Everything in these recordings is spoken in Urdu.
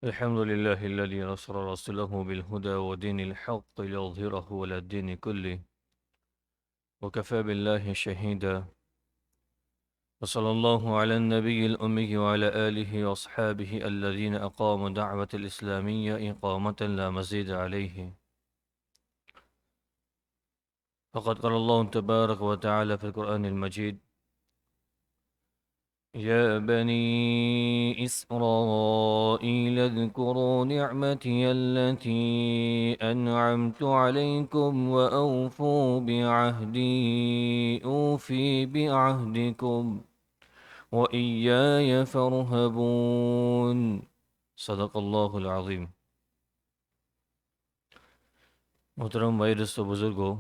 الحمد لله الذي نصر رسوله بالهدى ودين الحق ليظهره على الدين كله وكفى بالله شهيدا. وصلى الله على النبي الأمي وعلى آله وأصحابه الذين أقاموا دعوة الإسلامية إقامة لا مزيد عليه. فقد قال الله تبارك وتعالى في القرآن المجيد: يا بني إسرائيل اذكروا نعمتي التي أنعمت عليكم وأوفوا بعهدي أوفي بعهدكم وإياي فارهبون. صدق اللہ العظیم. محترم بھائی، دوستو، بزرگوں،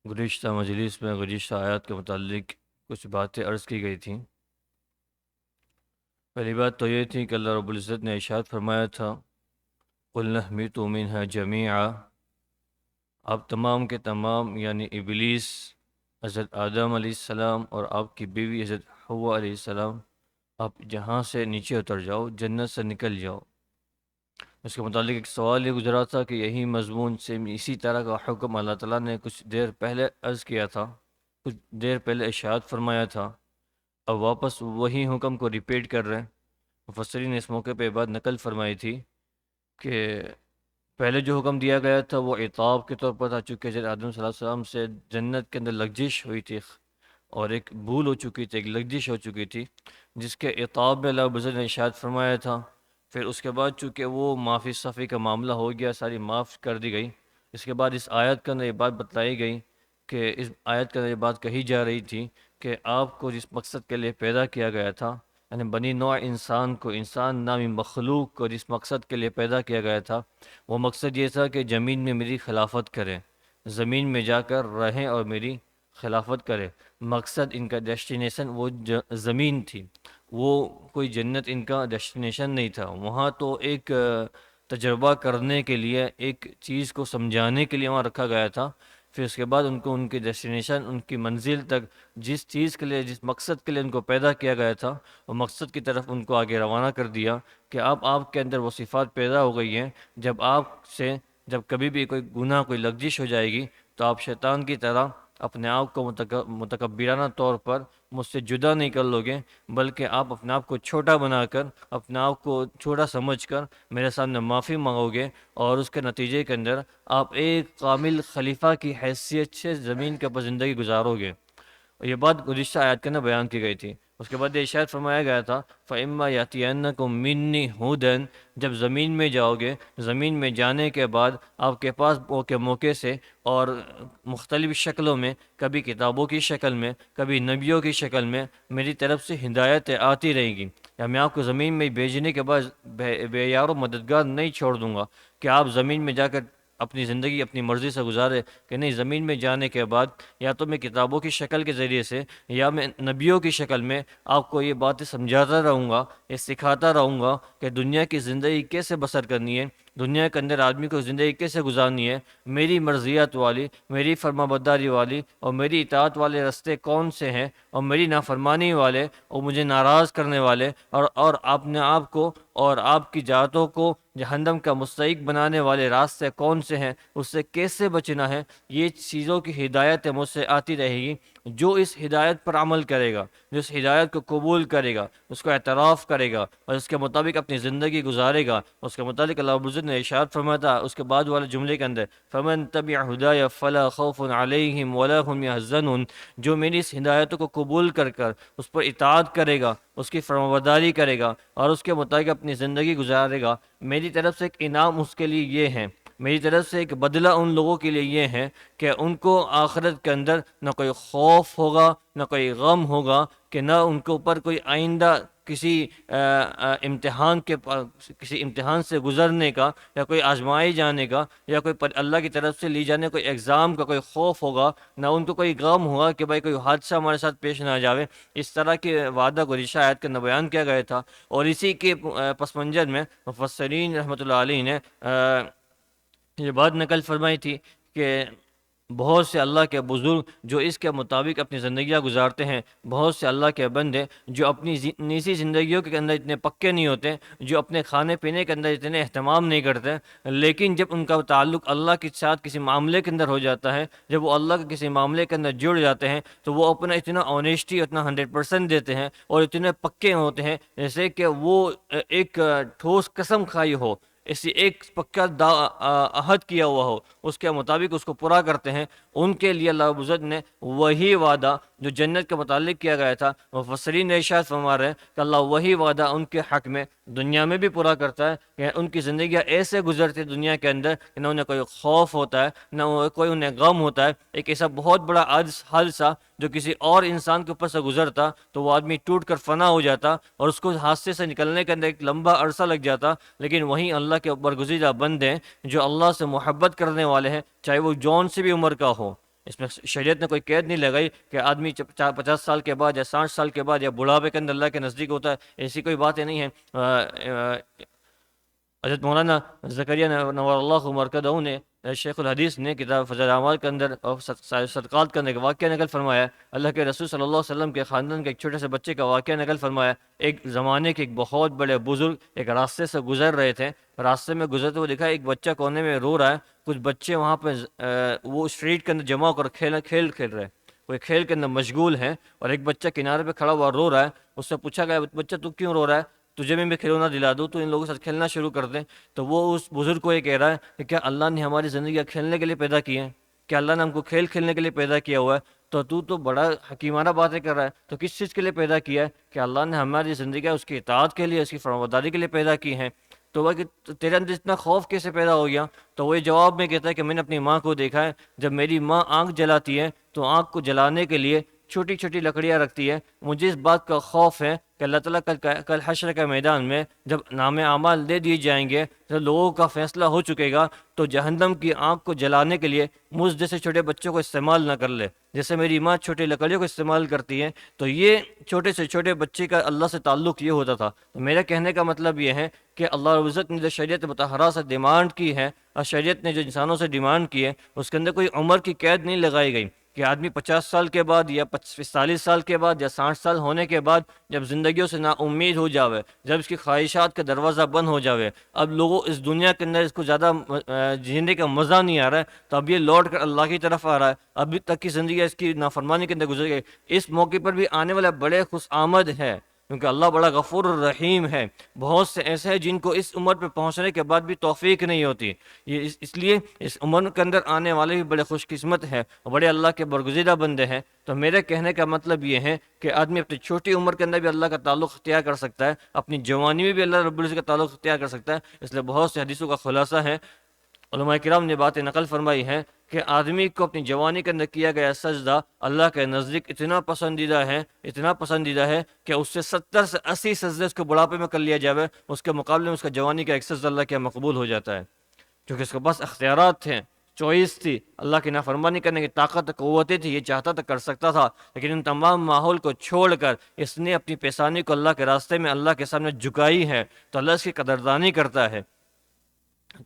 گزشتہ مجلس میں گزشتہ آیات کے متعلق کچھ باتیں عرض کی گئی تھیں. پہلی بات تو یہ تھی کہ اللہ رب العزت نے ارشاد فرمایا تھا: قُلْنَا اهْبِطُوا مِنْهَا جَمِيعًا. آپ تمام کے تمام یعنی ابلیس، حضرت آدم علیہ السلام اور آپ کی بیوی حضرت حوا علیہ السلام، آپ جہاں سے نیچے اتر جاؤ، جنت سے نکل جاؤ. اس کے متعلق ایک سوال یہ گزرا تھا کہ یہی مضمون سے اسی طرح کا حکم اللہ تعالیٰ نے کچھ دیر پہلے عرض کیا تھا، کچھ دیر پہلے ارشاد فرمایا تھا. اب واپس وہی حکم کو ریپیٹ کر رہے ہیں. مفسرین نے اس موقع پہ بات نقل فرمائی تھی کہ پہلے جو حکم دیا گیا تھا وہ عتاب کے طور پر تھا، چونکہ حضرت آدم صلی اللہ علیہ وسلم سے جنت کے اندر لغزش ہوئی تھی اور ایک بھول ہو چکی تھی، ایک لغزش ہو چکی تھی، جس کے عتاب میں اللہ رب العزت نے ارشاد فرمایا تھا. پھر اس کے بعد چونکہ وہ معافی صفی کا معاملہ ہو گیا، ساری معاف کر دی گئی. اس کے بعد اس آیت کے اندر یہ بات بتلائی گئی کہ اس آیت کے اندر یہ بات کہی جا رہی تھی کہ آپ کو جس مقصد کے لیے پیدا کیا گیا تھا، یعنی بنی نوع انسان کو، انسان نامی مخلوق کو جس مقصد کے لیے پیدا کیا گیا تھا، وہ مقصد یہ تھا کہ زمین میں میری خلافت کریں، زمین میں جا کر رہیں اور میری خلافت کریں. مقصد ان کا ڈیسٹینیشن وہ زمین تھی، وہ کوئی جنت ان کا ڈیسٹینیشن نہیں تھا. وہاں تو ایک تجربہ کرنے کے لیے، ایک چیز کو سمجھانے کے لیے وہاں رکھا گیا تھا. پھر اس کے بعد ان کو ان کی ڈیسٹینیشن، ان کی منزل تک، جس چیز کے لیے، جس مقصد کے لیے ان کو پیدا کیا گیا تھا، وہ مقصد کی طرف ان کو آگے روانہ کر دیا کہ اب آپ کے اندر وہ صفات پیدا ہو گئی ہیں. جب کبھی بھی کوئی گناہ، کوئی لغزش ہو جائے گی تو آپ شیطان کی طرح اپنے آپ کو متکبرانہ طور پر مجھ سے جدا نہیں کر لو گے، بلکہ آپ اپنے آپ کو چھوٹا بنا کر، اپنے آپ کو چھوٹا سمجھ کر میرے سامنے معافی مانگو گے، اور اس کے نتیجے کے اندر آپ ایک کامل خلیفہ کی حیثیت سے زمین کے اوپر زندگی گزارو گے. یہ بات گزشتہ آیات کے اندر بیان کی گئی تھی. اس کے بعد ارشاد فرمایا گیا تھا: فَإِمَّا يَأْتِيَنَّكُم مِّنِّي هُدًى. جب زمین میں جاؤ گے، زمین میں جانے کے بعد آپ کے پاس موقع سے اور مختلف شکلوں میں، کبھی کتابوں کی شکل میں، کبھی نبیوں کی شکل میں میری طرف سے ہدایتیں آتی رہیں گی. یا میں آپ کو زمین میں بھیجنے کے بعد بے یار و مددگار نہیں چھوڑ دوں گا کہ آپ زمین میں جا کر اپنی زندگی اپنی مرضی سے گزارے. کہ نہیں، زمین میں جانے کے بعد یا تو میں کتابوں کی شکل کے ذریعے سے یا میں نبیوں کی شکل میں آپ کو یہ باتیں سمجھاتا رہوں گا، یہ سکھاتا رہوں گا کہ دنیا کی زندگی کیسے بسر کرنی ہے، دنیا کے اندر آدمی کو زندگی کیسے گزارنی ہے، میری مرضیات والی، میری فرما برداری والی اور میری اطاعت والے راستے کون سے ہیں، اور میری نافرمانی والے اور مجھے ناراض کرنے والے اور اپنے آپ کو اور آپ کی ذاتوں کو جہنم کا مستحق بنانے والے راستے کون سے ہیں، اس سے کیسے بچنا ہے. یہ چیزوں کی ہدایت مجھ سے آتی رہے گی. جو اس ہدایت پر عمل کرے گا، جو اس ہدایت کو قبول کرے گا، اس کو اعتراف کرے گا اور اس کے مطابق اپنی زندگی گزارے گا، اس کے متعلق اللہ رب العزت نے ارشاد فرمایا تھا اس کے بعد والے جملے کے اندر: فَمَن تَبِعَ هُدَايَ فَلَا خَوْفٌ عَلَيْهِمْ وَلَا هُمْ يَحْزَنُونَ. جو میری اس ہدایتوں کو قبول کر اس پر اطاعت کرے گا، اس کی فرمانبرداری کرے گا اور اس کے مطابق اپنی زندگی گزارے گا، میری طرف سے ایک انعام اس کے لیے یہ ہے، میری طرف سے ایک بدلہ ان لوگوں کے لیے یہ ہے کہ ان کو آخرت کے اندر نہ کوئی خوف ہوگا، نہ کوئی غم ہوگا، کہ نہ ان کے اوپر کوئی آئندہ کسی امتحان سے گزرنے کا یا کوئی آزمائے جانے کا یا کوئی اللہ کی طرف سے لی جانے کوئی ایگزام کا کوئی خوف ہوگا، نہ ان کو کوئی غم ہوگا کہ بھائی کوئی حادثہ ہمارے ساتھ پیش نہ آ جاوے. اس طرح کے وعدہ گزشتہ آیت کا بیان کیا گیا تھا. اور اسی کے پس منظر میں مفسرین رحمۃ اللہ علیہ نے یہ بات نقل فرمائی تھی کہ بہت سے اللہ کے بزرگ جو اس کے مطابق اپنی زندگیاں گزارتے ہیں، بہت سے اللہ کے بندے جو اپنی نجی زندگیوں کے اندر اتنے پکے نہیں ہوتے، جو اپنے کھانے پینے کے اندر اتنے اہتمام نہیں کرتے، لیکن جب ان کا تعلق اللہ کے ساتھ کسی معاملے کے اندر ہو جاتا ہے، جب وہ اللہ کے کسی معاملے کے اندر جڑ جاتے ہیں، تو وہ اپنا اتنا آنیسٹی، اتنا 100% دیتے ہیں اور اتنے پکے ہوتے ہیں جیسے کہ وہ ایک ٹھوس قسم کھائی ہو، اسی ایک پکا عہد کیا ہوا ہو، اس کے مطابق اس کو پورا کرتے ہیں۔ ان کے لیے اللہ رب العزت نے وہی وعدہ جو جنت کے متعلق کیا گیا تھا، مفسرین نے ارشاد فرما رہے ہیں کہ اللہ وہی وعدہ ان کے حق میں دنیا میں بھی پورا کرتا ہے کہ ان کی زندگیاں ایسے گزرتی دنیا کے اندر کہ نہ انہیں کوئی خوف ہوتا ہے، نہ کوئی انہیں غم ہوتا ہے۔ ایک ایسا بہت بڑا حادثہ جو کسی اور انسان کے اوپر سے گزرتا تو وہ آدمی ٹوٹ کر فنا ہو جاتا اور اس کو حادثے سے نکلنے کے اندر ایک لمبا عرصہ لگ جاتا، لیکن وہیں اللہ کے برگزیدہ بندے ہیں جو اللہ سے محبت کرنے والے ہیں، چاہے وہ جون سے بھی عمر کا ہو۔ اس میں شریعت نے کوئی قید نہیں لگائی کہ آدمی 50 سال کے بعد یا 60 سال کے بعد یا بڑھاپے کے اندر اللہ کے نزدیک ہوتا ہے، ایسی کوئی باتیں نہیں ہیں۔ حضرت مولانا زکریا نور اللہ مرکزہ نے شیخ الحدیث نے کتاب فضائل الاعمال کے اندر اور صدقات کا ایک واقعہ نقل فرمایا، اللہ کے رسول صلی اللہ علیہ وسلم کے خاندان کے ایک چھوٹے سے بچے کا واقعہ نقل فرمایا۔ ایک زمانے کے ایک بہت بڑے بزرگ ایک راستے سے گزر رہے تھے، راستے میں گزرتے ہوئے دیکھا ایک بچہ کونے میں رو رہا ہے، کچھ بچے وہاں پہ وہ اسٹریٹ کے اندر جمع ہو کر کھیل رہے ہیں، کوئی کھیل کے اندر مشغول ہیں، اور ایک بچہ کنارے پہ کھڑا ہوا رو رہا ہے۔ اس سے پوچھا گیا بچہ تو کیوں رو رہا ہے، تجھے بھی میں کھلونا دلا دوں تو ان لوگوں کے ساتھ کھیلنا شروع کر دیں۔ تو وہ اس بزرگ کو یہ کہہ رہا ہے کہ کیا اللہ نے ہماری زندگیاں کھیلنے کے لیے پیدا کی ہیں؟ کیا اللہ نے ہم کو کھیل کھیلنے کے لیے پیدا کیا ہوا ہے؟ تو بڑا حکیمانہ باتیں کر رہا ہے، تو کس چیز کے لیے پیدا کیا ہے؟ کہ اللہ نے ہماری زندگیاں اس کی اطاعت کے لیے، اس کی فرمانبرداری کے لیے پیدا کی ہیں۔ تو وہ کہ تیرے اندر اتنا خوف کیسے پیدا ہو گیا؟ تو وہ جواب میں کہتا ہے کہ میں نے اپنی ماں کو دیکھا ہے، جب میری ماں آنکھ جلاتی ہے تو آنکھ کو جلانے کے لیے چھوٹی چھوٹی لکڑیاں رکھتی ہے۔ مجھے اس بات کا خوف ہے کہ اللہ تعالیٰ کل حشر کے میدان میں جب نام اعمال دے دیے جائیں گے، جب لوگوں کا فیصلہ ہو چکے گا، تو جہنم کی آنکھ کو جلانے کے لیے مجھ جیسے چھوٹے بچوں کو استعمال نہ کر لے، جیسے میری ماں چھوٹی لکڑیوں کو استعمال کرتی ہے۔ تو یہ چھوٹے سے چھوٹے بچے کا اللہ سے تعلق یہ ہوتا تھا۔ تو میرا کہنے کا مطلب یہ ہے کہ اللہ رب العزت نے جو شریعت مطہرہ سے ڈیمانڈ کی ہے، اور شریعت نے جو انسانوں سے ڈیمانڈ کی ہے، اس کے اندر کوئی عمر کی قید نہیں لگائی گئی کہ آدمی 50 سال کے بعد یا 45 سال کے بعد یا 60 سال ہونے کے بعد جب زندگیوں سے نا امید ہو جاوے، جب اس کی خواہشات کا دروازہ بند ہو جاوے، اب لوگوں اس دنیا کے اندر اس کو زیادہ جینے کا مزہ نہیں آ رہا ہے، تو اب یہ لوٹ کر اللہ کی طرف آ رہا ہے۔ ابھی تک کی زندگی اس کی نافرمانی کے اندر گزر گئی، اس موقع پر بھی آنے والا بڑے خوش آمد ہے، کیونکہ اللہ بڑا غفور الرحیم ہے۔ بہت سے ایسے ہیں جن کو اس عمر پہ پہنچنے کے بعد بھی توفیق نہیں ہوتی، یہ اس لیے اس عمر کے اندر آنے والے بھی بڑے خوش قسمت ہیں اور بڑے اللہ کے برگزیدہ بندے ہیں۔ تو میرے کہنے کا مطلب یہ ہے کہ آدمی اپنی چھوٹی عمر کے اندر بھی اللہ کا تعلق اختیار کر سکتا ہے، اپنی جوانی میں بھی اللہ رب العزت کا تعلق اختیار کر سکتا ہے۔ اس لیے بہت سے حدیثوں کا خلاصہ ہے، علماء کرام نے باتیں نقل فرمائی ہیں کہ آدمی کو اپنی جوانی کے اندر کیا گیا سجدہ اللہ کے نزدیک اتنا پسندیدہ ہے کہ اس سے 70 سے 80 سجدے اس کو بڑھاپے میں کر لیا جائے، اس کے مقابلے میں اس کا جوانی کا ایک سجدہ اللہ کے مقبول ہو جاتا ہے، کیونکہ اس کے پاس اختیارات تھے، چوائس تھی، اللہ کی نافرمانی کرنے کی طاقت قوتیں تھی، یہ چاہتا تھا کر سکتا تھا، لیکن ان تمام ماحول کو چھوڑ کر اس نے اپنی پیشانی کو اللہ کے راستے میں اللہ کے سامنے جھکائی ہے، تو اللہ اس کی قدردانی کرتا ہے۔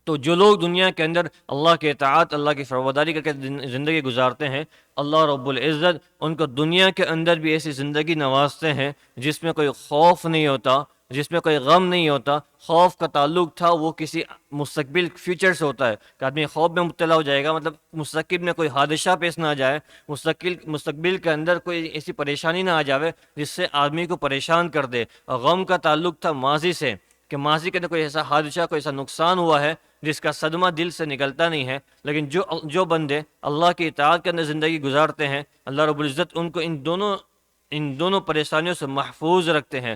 تو جو لوگ دنیا کے اندر اللہ کے اطاعت، اللہ کی فرمانبرداری کر کے زندگی گزارتے ہیں، اللہ رب العزت ان کو دنیا کے اندر بھی ایسی زندگی نوازتے ہیں جس میں کوئی خوف نہیں ہوتا، جس میں کوئی غم نہیں ہوتا۔ خوف کا تعلق تھا وہ کسی مستقبل فیوچر سے ہوتا ہے کہ آدمی خوف میں مبتلا ہو جائے گا، مطلب مستقبل میں کوئی حادثہ پیش نہ آ جائے، مستقبل کے اندر کوئی ایسی پریشانی نہ آ جائے جس سے آدمی کو پریشان کر دے۔ اور غم کا تعلق تھا ماضی سے کہ ماضی کے اندر کوئی ایسا حادثہ، کوئی ایسا نقصان ہوا ہے جس کا صدمہ دل سے نکلتا نہیں ہے۔ لیکن جو بندے اللہ کی اطاعت کے اندر زندگی گزارتے ہیں، اللہ رب العزت ان کو ان دونوں پریشانیوں سے محفوظ رکھتے ہیں۔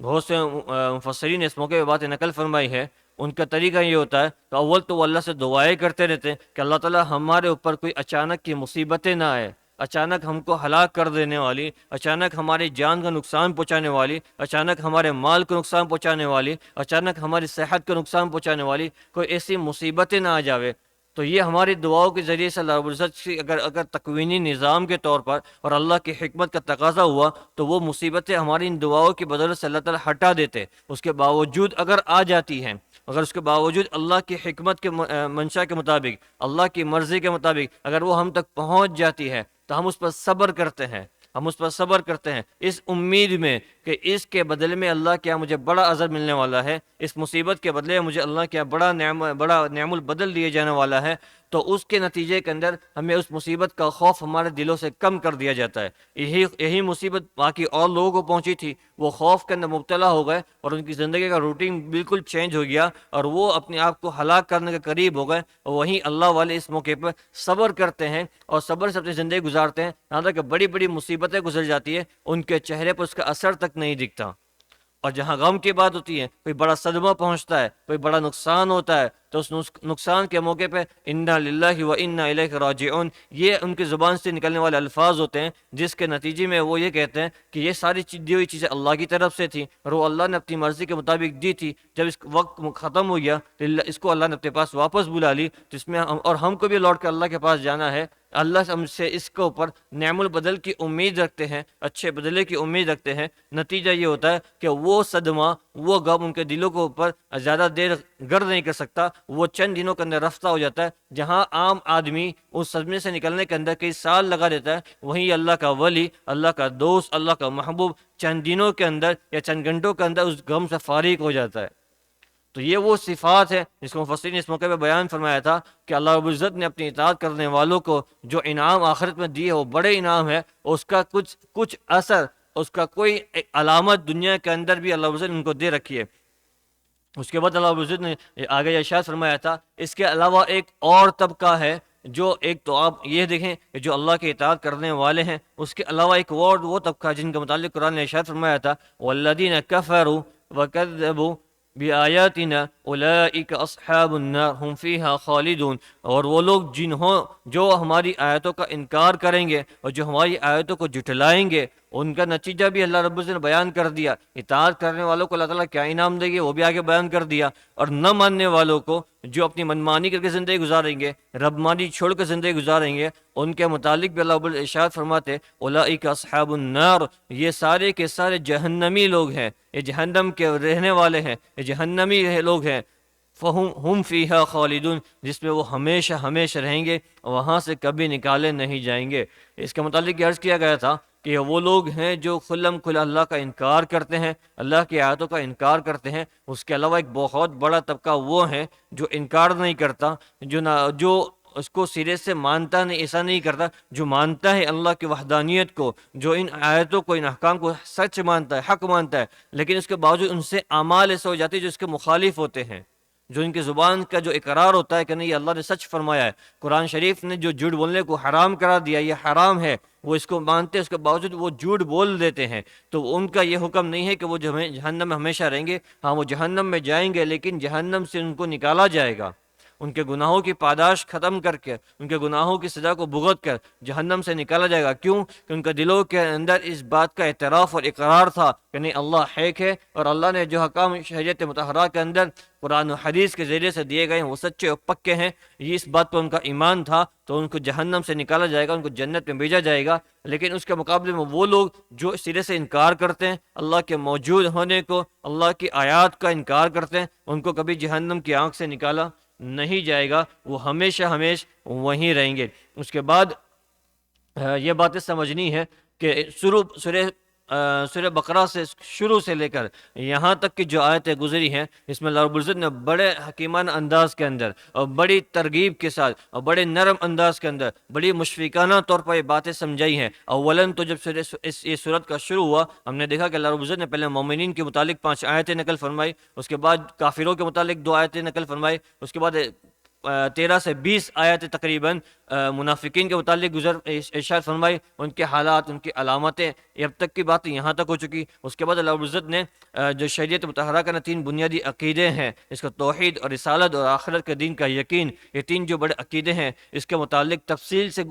بہت سے مفسرین نے اس موقع پہ باتیں نقل فرمائی ہے، ان کا طریقہ یہ ہوتا ہے کہ اول تو وہ اللہ سے دعائیں کرتے رہتے ہیں کہ اللہ تعالیٰ ہمارے اوپر کوئی اچانک کی مصیبتیں نہ آئے، اچانک ہم کو ہلاک کر دینے والی، اچانک ہماری جان کا نقصان پہنچانے والی، اچانک ہمارے مال کو نقصان پہنچانے والی، اچانک ہماری صحت کو نقصان پہنچانے والی کوئی ایسی مصیبتیں نہ آ جاوے۔ تو یہ ہماری دعاؤں کے ذریعے سے اللہ رب العزت سے اگر تکوینی نظام کے طور پر اور اللہ کی حکمت کا تقاضا ہوا تو وہ مصیبتیں ہماری ان دعاؤں کی بدولت سے اللہ تعالیٰ ہٹا دیتے. اس کے باوجود اگر آ جاتی ہیں، اگر اس کے باوجود اللہ کی حکمت کے منشا کے مطابق، اللہ کی مرضی کے مطابق اگر وہ ہم تک پہنچ جاتی ہے تو ہم اس پر صبر کرتے ہیں. ہم اس پر صبر کرتے ہیں اس امید میں کہ اس کے بدلے میں اللہ کیا مجھے بڑا اجر ملنے والا ہے، اس مصیبت کے بدلے میں مجھے اللہ کیا بڑا نعم البدل دیے جانے والا ہے. تو اس کے نتیجے کے اندر ہمیں اس مصیبت کا خوف ہمارے دلوں سے کم کر دیا جاتا ہے. یہی مصیبت باقی اور لوگوں کو پہنچی تھی، وہ خوف کے اندر مبتلا ہو گئے اور ان کی زندگی کا روٹین بالکل چینج ہو گیا اور وہ اپنے آپ کو ہلاک کرنے کے قریب ہو گئے. اور وہیں اللہ والے اس موقع پر صبر کرتے ہیں اور صبر سے اپنی زندگی گزارتے ہیں، یہاں تک کہ بڑی بڑی مصیبتیں گزر جاتی ہیں ان کے چہرے پر اس کا اثر تک نہیں دکھتا. اور جہاں غم کی بات ہوتی ہے، کوئی بڑا صدمہ پہنچتا ہے، کوئی بڑا نقصان ہوتا ہے، تو اس نقصان کے موقع پہ انا للہ و انا الیہ راجعون یہ ان کی زبان سے نکلنے والے الفاظ ہوتے ہیں، جس کے نتیجے میں وہ یہ کہتے ہیں کہ یہ ساری دی ہوئی چیزیں اللہ کی طرف سے تھیں اور وہ اللہ نے اپنی مرضی کے مطابق دی تھی. جب اس وقت ختم ہو گیا تو اس کو اللہ نے اپنے پاس واپس بلا لی، تو اس میں اور ہم کو بھی لوٹ کر اللہ کے پاس جانا ہے. اللہ ہم سے اس کے اوپر نعم البدل کی امید رکھتے ہیں، اچھے بدلے کی امید رکھتے ہیں. نتیجہ یہ ہوتا ہے کہ وہ صدمہ، وہ غم ان کے دلوں کے اوپر زیادہ دیر گرد نہیں کر سکتا، وہ چند دنوں کے اندر رفتہ ہو جاتا ہے. جہاں عام آدمی اس صدمے سے نکلنے کے اندر کئی سال لگا دیتا ہے، وہیں اللہ کا ولی، اللہ کا دوست، اللہ کا محبوب چند دنوں کے اندر یا چند گھنٹوں کے اندر اس غم سے فارغ ہو جاتا ہے. تو یہ وہ صفات ہے جس کو مفسرین نے اس موقع پہ بیان فرمایا تھا کہ اللہ رب العزت نے اپنی اطاعت کرنے والوں کو جو انعام آخرت میں دیے وہ بڑے انعام ہے. اس کا کچھ اثر، اس کا کوئی علامت دنیا کے اندر بھی اللہ رب العزت نے ان کو دے رکھی ہے. اس کے بعد اللہ رب العزت نے آگے ارشاد فرمایا تھا اس کے علاوہ ایک اور طبقہ ہے، جو ایک تو آپ یہ دیکھیں کہ جو اللہ کی اطاعت کرنے والے ہیں، اس کے علاوہ ایک اور وہ طبقہ جن کے متعلق قرآن نے ارشاد فرمایا تھا والذین کفروا وکذبوا بآیاتنا اولئک اصحاب النار هم فیہا خالدون. اور وہ لوگ جو ہماری آیتوں کا انکار کریں گے اور جو ہماری آیتوں کو جھٹلائیں گے، ان کا نتیجہ بھی اللہ رب العزت نے بیان کر دیا. اطاعت کرنے والوں کو اللہ تعالیٰ کیا انعام دے گے وہ بھی آگے بیان کر دیا، اور نہ ماننے والوں کو جو اپنی منمانی کر کے زندگی گزاریں گے، رب مانی چھوڑ کے زندگی گزاریں گے، ان کے متعلق بھی اللہ رب العزت ارشاد فرماتے اولئک اصحاب النار، یہ سارے کے سارے جہنمی لوگ ہیں، یہ جہنم کے رہنے والے ہیں، یہ جہنمی لوگ ہیں. فہم فیہا خالدون، جس میں وہ ہمیشہ ہمیشہ رہیں گے، وہاں سے کبھی نکالے نہیں جائیں گے. اس کے متعلق یہ عرض کیا گیا تھا کہ وہ لوگ ہیں جو کھلم کھلا اللہ کا انکار کرتے ہیں، اللہ کی آیاتوں کا انکار کرتے ہیں. اس کے علاوہ ایک بہت بڑا طبقہ وہ ہیں جو انکار نہیں کرتا، جو اس کو سرے سے مانتا نہیں، ایسا نہیں کرتا، جو مانتا ہے اللہ کی وحدانیت کو، جو ان آیتوں کو، ان احکام کو سچ مانتا ہے، حق مانتا ہے، لیکن اس کے باوجود ان سے اعمال ایسے ہو جاتے ہیں جو اس کے مخالف ہوتے ہیں. جو ان کی زبان کا جو اقرار ہوتا ہے کہ نہیں اللہ نے سچ فرمایا ہے، قرآن شریف نے جو جھوٹ بولنے کو حرام قرار دیا، یہ حرام ہے، وہ اس کو مانتے ہیں، اس کے باوجود وہ جھوٹ بول دیتے ہیں. تو ان کا یہ حکم نہیں ہے کہ وہ جہنم میں ہمیشہ رہیں گے. ہاں وہ جہنم میں جائیں گے، لیکن جہنم سے ان کو نکالا جائے گا. ان کے گناہوں کی پاداش ختم کر کے، ان کے گناہوں کی سزا کو بھگت کر جہنم سے نکالا جائے گا. کیوں؟ کہ ان کے دلوں کے اندر اس بات کا اعتراف اور اقرار تھا کہ نہیں اللہ ایک ہے، اور اللہ نے جو حکام شریعت مطہرہ کے اندر قرآن و حدیث کے ذریعے سے دیے گئے ہیں وہ سچے اور پکے ہیں. یہ اس بات پر ان کا ایمان تھا، تو ان کو جہنم سے نکالا جائے گا، ان کو جنت میں بھیجا جائے گا. لیکن اس کے مقابلے میں وہ لوگ جو سرے سے انکار کرتے ہیں، اللہ کے موجود ہونے کو، اللہ کی آیات کا انکار کرتے ہیں، ان کو کبھی جہنم کی آنکھ سے نکالا نہیں جائے گا، وہ ہمیشہ وہیں رہیں گے. اس کے بعد یہ باتیں سمجھنی ہے کہ سورہ بقرہ سے شروع سے لے کر یہاں تک کی جو آیتیں گزری ہیں، اس میں اللہ رب العزت نے بڑے حکیمانہ انداز کے اندر اور بڑی ترغیب کے ساتھ اور بڑے نرم انداز کے اندر بڑی مشفقانہ طور پر یہ باتیں سمجھائی ہیں. اولاً تو جب یہ سورت کا شروع ہوا، ہم نے دیکھا کہ اللہ رب العزت نے پہلے مومنین کے متعلق 5 آیتیں نقل فرمائی، اس کے بعد کافروں کے متعلق 2 آیتیں نقل فرمائی، اس کے بعد 13 سے 20 آیتیں تقریباً منافقین کے متعلق ارشاد فرمائی، ان کے حالات، ان کی علامتیں، اب تک کی باتیں یہاں تک ہو چکی. اس کے بعد اللہ رب العزت نے جو شریعت مطہرہ کا 3 بنیادی عقیدے ہیں، اس کا توحید اور رسالت اور آخرت کے دین کا یقین، یہ 3 جو بڑے عقیدے ہیں، اس کے متعلق تفصیل سے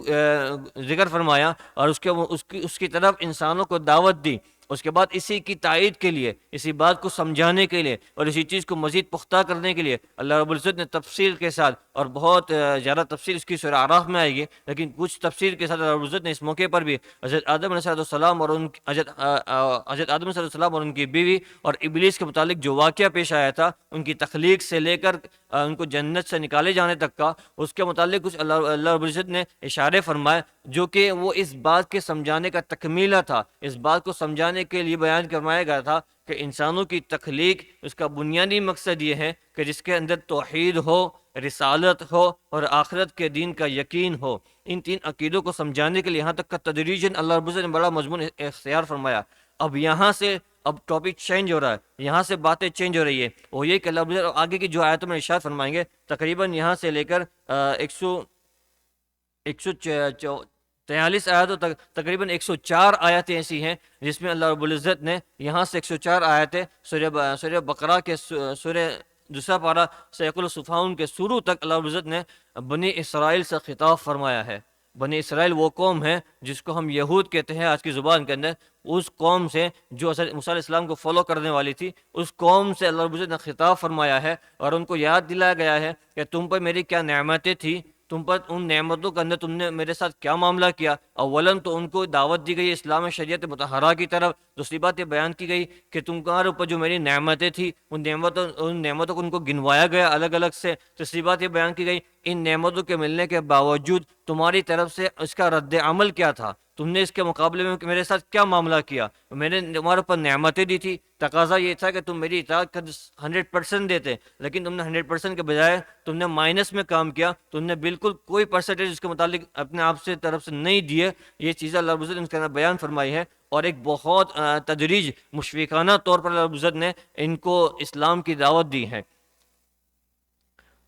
ذکر فرمایا اور اس کی طرف انسانوں کو دعوت دی اس کے بعد اسی کی تائید کے لیے، اسی بات کو سمجھانے کے لیے اور اسی چیز کو مزید پختہ کرنے کے لیے اللہ رب العزت نے تفصیل کے ساتھ، اور بہت زیادہ تفصیل اس کی سورہ اعراف میں آئے گی، لیکن کچھ تفصیل کے ساتھ اللہ رب العزت نے اس موقع پر بھی حضرت آدم علیہ السلام اور حضرت آدم علیہ السلام اور ان کی بیوی اور ابلیس کے متعلق جو واقعہ پیش آیا تھا، ان کی تخلیق سے لے کر ان کو جنت سے نکالے جانے تک کا، اس کے متعلق کچھ اللہ رب العزت نے اشارے فرمائے، جو کہ وہ اس بات کے سمجھانے کا تکمیلہ تھا، اس بات کو سمجھانے کے لیے بیان کروایا گیا تھا کہ انسانوں کی تخلیق، اس کا بنیادی مقصد یہ ہے کہ جس کے اندر توحید ہو، رسالت ہو اور آخرت کے دین کا یقین ہو۔ ان تین عقیدوں کو سمجھانے کے لیے یہاں تک کا تدریجاً اللہ رب العزت نے بڑا مضمون اختیار فرمایا۔ اب یہاں سے ٹاپک چینج ہو رہا ہے، یہاں سے باتیں چینج ہو رہی ہے، وہ یہ کہ اللہ رب العزت آگے کی جو آیتوں میں ارشاد فرمائیں گے، تقریباً یہاں سے لے کر 143 آیتوں تک، تقریباً 104 آیتیں ایسی ہیں جس میں اللہ رب العزت نے یہاں سے 104 آیتیں سورہ بقرہ کے سورہ دوسرا پارہ سیقل الصفاؤن کے شروع تک اللہ رب العزت نے بنی اسرائیل سے خطاب فرمایا ہے۔ بنی اسرائیل وہ قوم ہے جس کو ہم یہود کہتے ہیں آج کی زبان کے اندر، اس قوم سے جو حضرت موسیٰ علیہ السلام کو فالو کرنے والی تھی، اس قوم سے اللہ رب العزت نے خطاب فرمایا ہے اور ان کو یاد دلایا گیا ہے کہ تم پر میری کیا نعمتیں تھیں، تم پر ان نعمتوں کے اندر تم نے میرے ساتھ کیا معاملہ کیا۔ اولاً تو ان کو دعوت دی گئی اسلام شریعت مطہرہ کی طرف، دوسری بات یہ بیان کی گئی کہ تمہارے اوپر جو میری نعمتیں تھیں ان نعمتوں کو ان کو گنوایا گیا الگ الگ سے۔ تیسری بات یہ بیان کی گئی ان نعمتوں کے ملنے کے باوجود تمہاری طرف سے اس کا رد عمل کیا تھا، تم نے اس کے مقابلے میں میرے ساتھ کیا معاملہ کیا۔ میں نے تمہارے اوپر نعمتیں دی تھی، تقاضا یہ تھا کہ تم میری اطاعت کا 100% دیتے، لیکن تم نے 100% کے بجائے تم نے مائنس میں کام کیا، تم نے بالکل کوئی پرسنٹیج اس کے متعلق اپنے آپ سے طرف سے نہیں دیے۔ یہ چیزیں اللہ رب العزت نے اس کے اندر بیان فرمائی ہے، اور ایک بہت تدریج مشفقانہ طور پر اللہ رب العزت نے ان کو اسلام کی دعوت دی ہے۔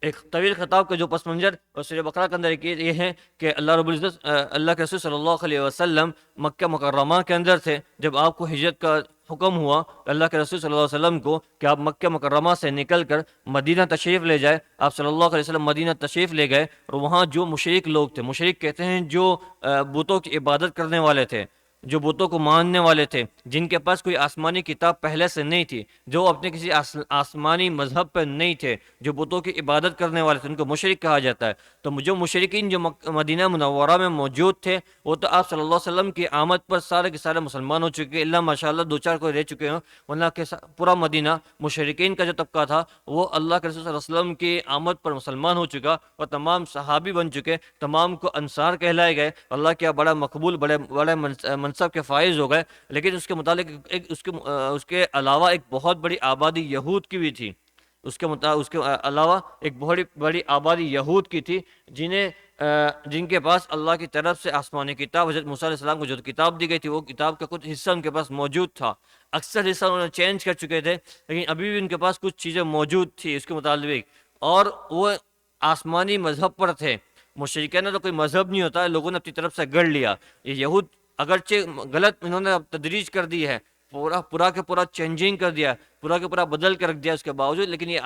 ایک طویل خطاب کا جو پس منظر اور سورہ بقرہ کے اندر یہ ہے کہ اللہ رب العزت اللہ کے رسول صلی اللہ علیہ وسلم مکہ مکرمہ کے اندر تھے، جب آپ کو ہجرت کا حکم ہوا اللہ کے رسول صلی اللہ علیہ وسلم کو کہ آپ مکہ مکرمہ سے نکل کر مدینہ تشریف لے جائے، آپ صلی اللہ علیہ وسلم مدینہ تشریف لے گئے، اور وہاں جو مشرک لوگ تھے، مشرک کہتے ہیں جو بتوں کی عبادت کرنے والے تھے، جو بتوں کو ماننے والے تھے، جن کے پاس کوئی آسمانی کتاب پہلے سے نہیں تھی، جو اپنے کسی آسمانی مذہب پر نہیں تھے، جو بتوں کی عبادت کرنے والے تھے، ان کو مشرک کہا جاتا ہے۔ تو جو مشرکین جو مدینہ منورہ میں موجود تھے، وہ تو آپ صلی اللہ علیہ وسلم کی آمد پر سارے کے سارے مسلمان ہو چکے، اللہ ماشاءاللہ دو چار کوئی رہ چکے ہوں، ورنہ پورا مدینہ مشرکین کا جو طبقہ تھا وہ اللہ کے رسول صلی اللہ علیہ وسلم کی آمد پر مسلمان ہو چکا، اور تمام صحابی بن چکے، تمام کو انصار کہلائے گئے، اللہ کیا بڑا مقبول، بڑے منصب کے فائز ہو گئے۔ لیکن اس کے متعلق اس کے علاوہ ایک بہت بڑی آبادی یہود کی بھی تھی، اس کے علاوہ ایک بہت بڑی آبادی یہود کی تھی، جن کے پاس اللہ کی طرف سے آسمانی کتاب، حضرت موسیٰ علیہ السلام کو جو کتاب دی گئی تھی، وہ کتاب کا کچھ حصہ ان کے پاس موجود تھا، اکثر حصہ انہوں نے چینج کر چکے تھے، لیکن ابھی بھی ان کے پاس کچھ چیزیں موجود تھی اس کے مطابق، اور وہ آسمانی مذہب پر تھے۔ مشرکین نے تو کوئی مذہب نہیں ہوتا ہے، لوگوں نے اپنی طرف سے گڑھ لیا۔ یہ یہود اگرچہ غلط انہوں نے تدریج کر دی ہے، پورا کے پورا چینجنگ کر دیا، پورا کے پورا بدل کے رکھ دیا اس کے باوجود، لیکن یہ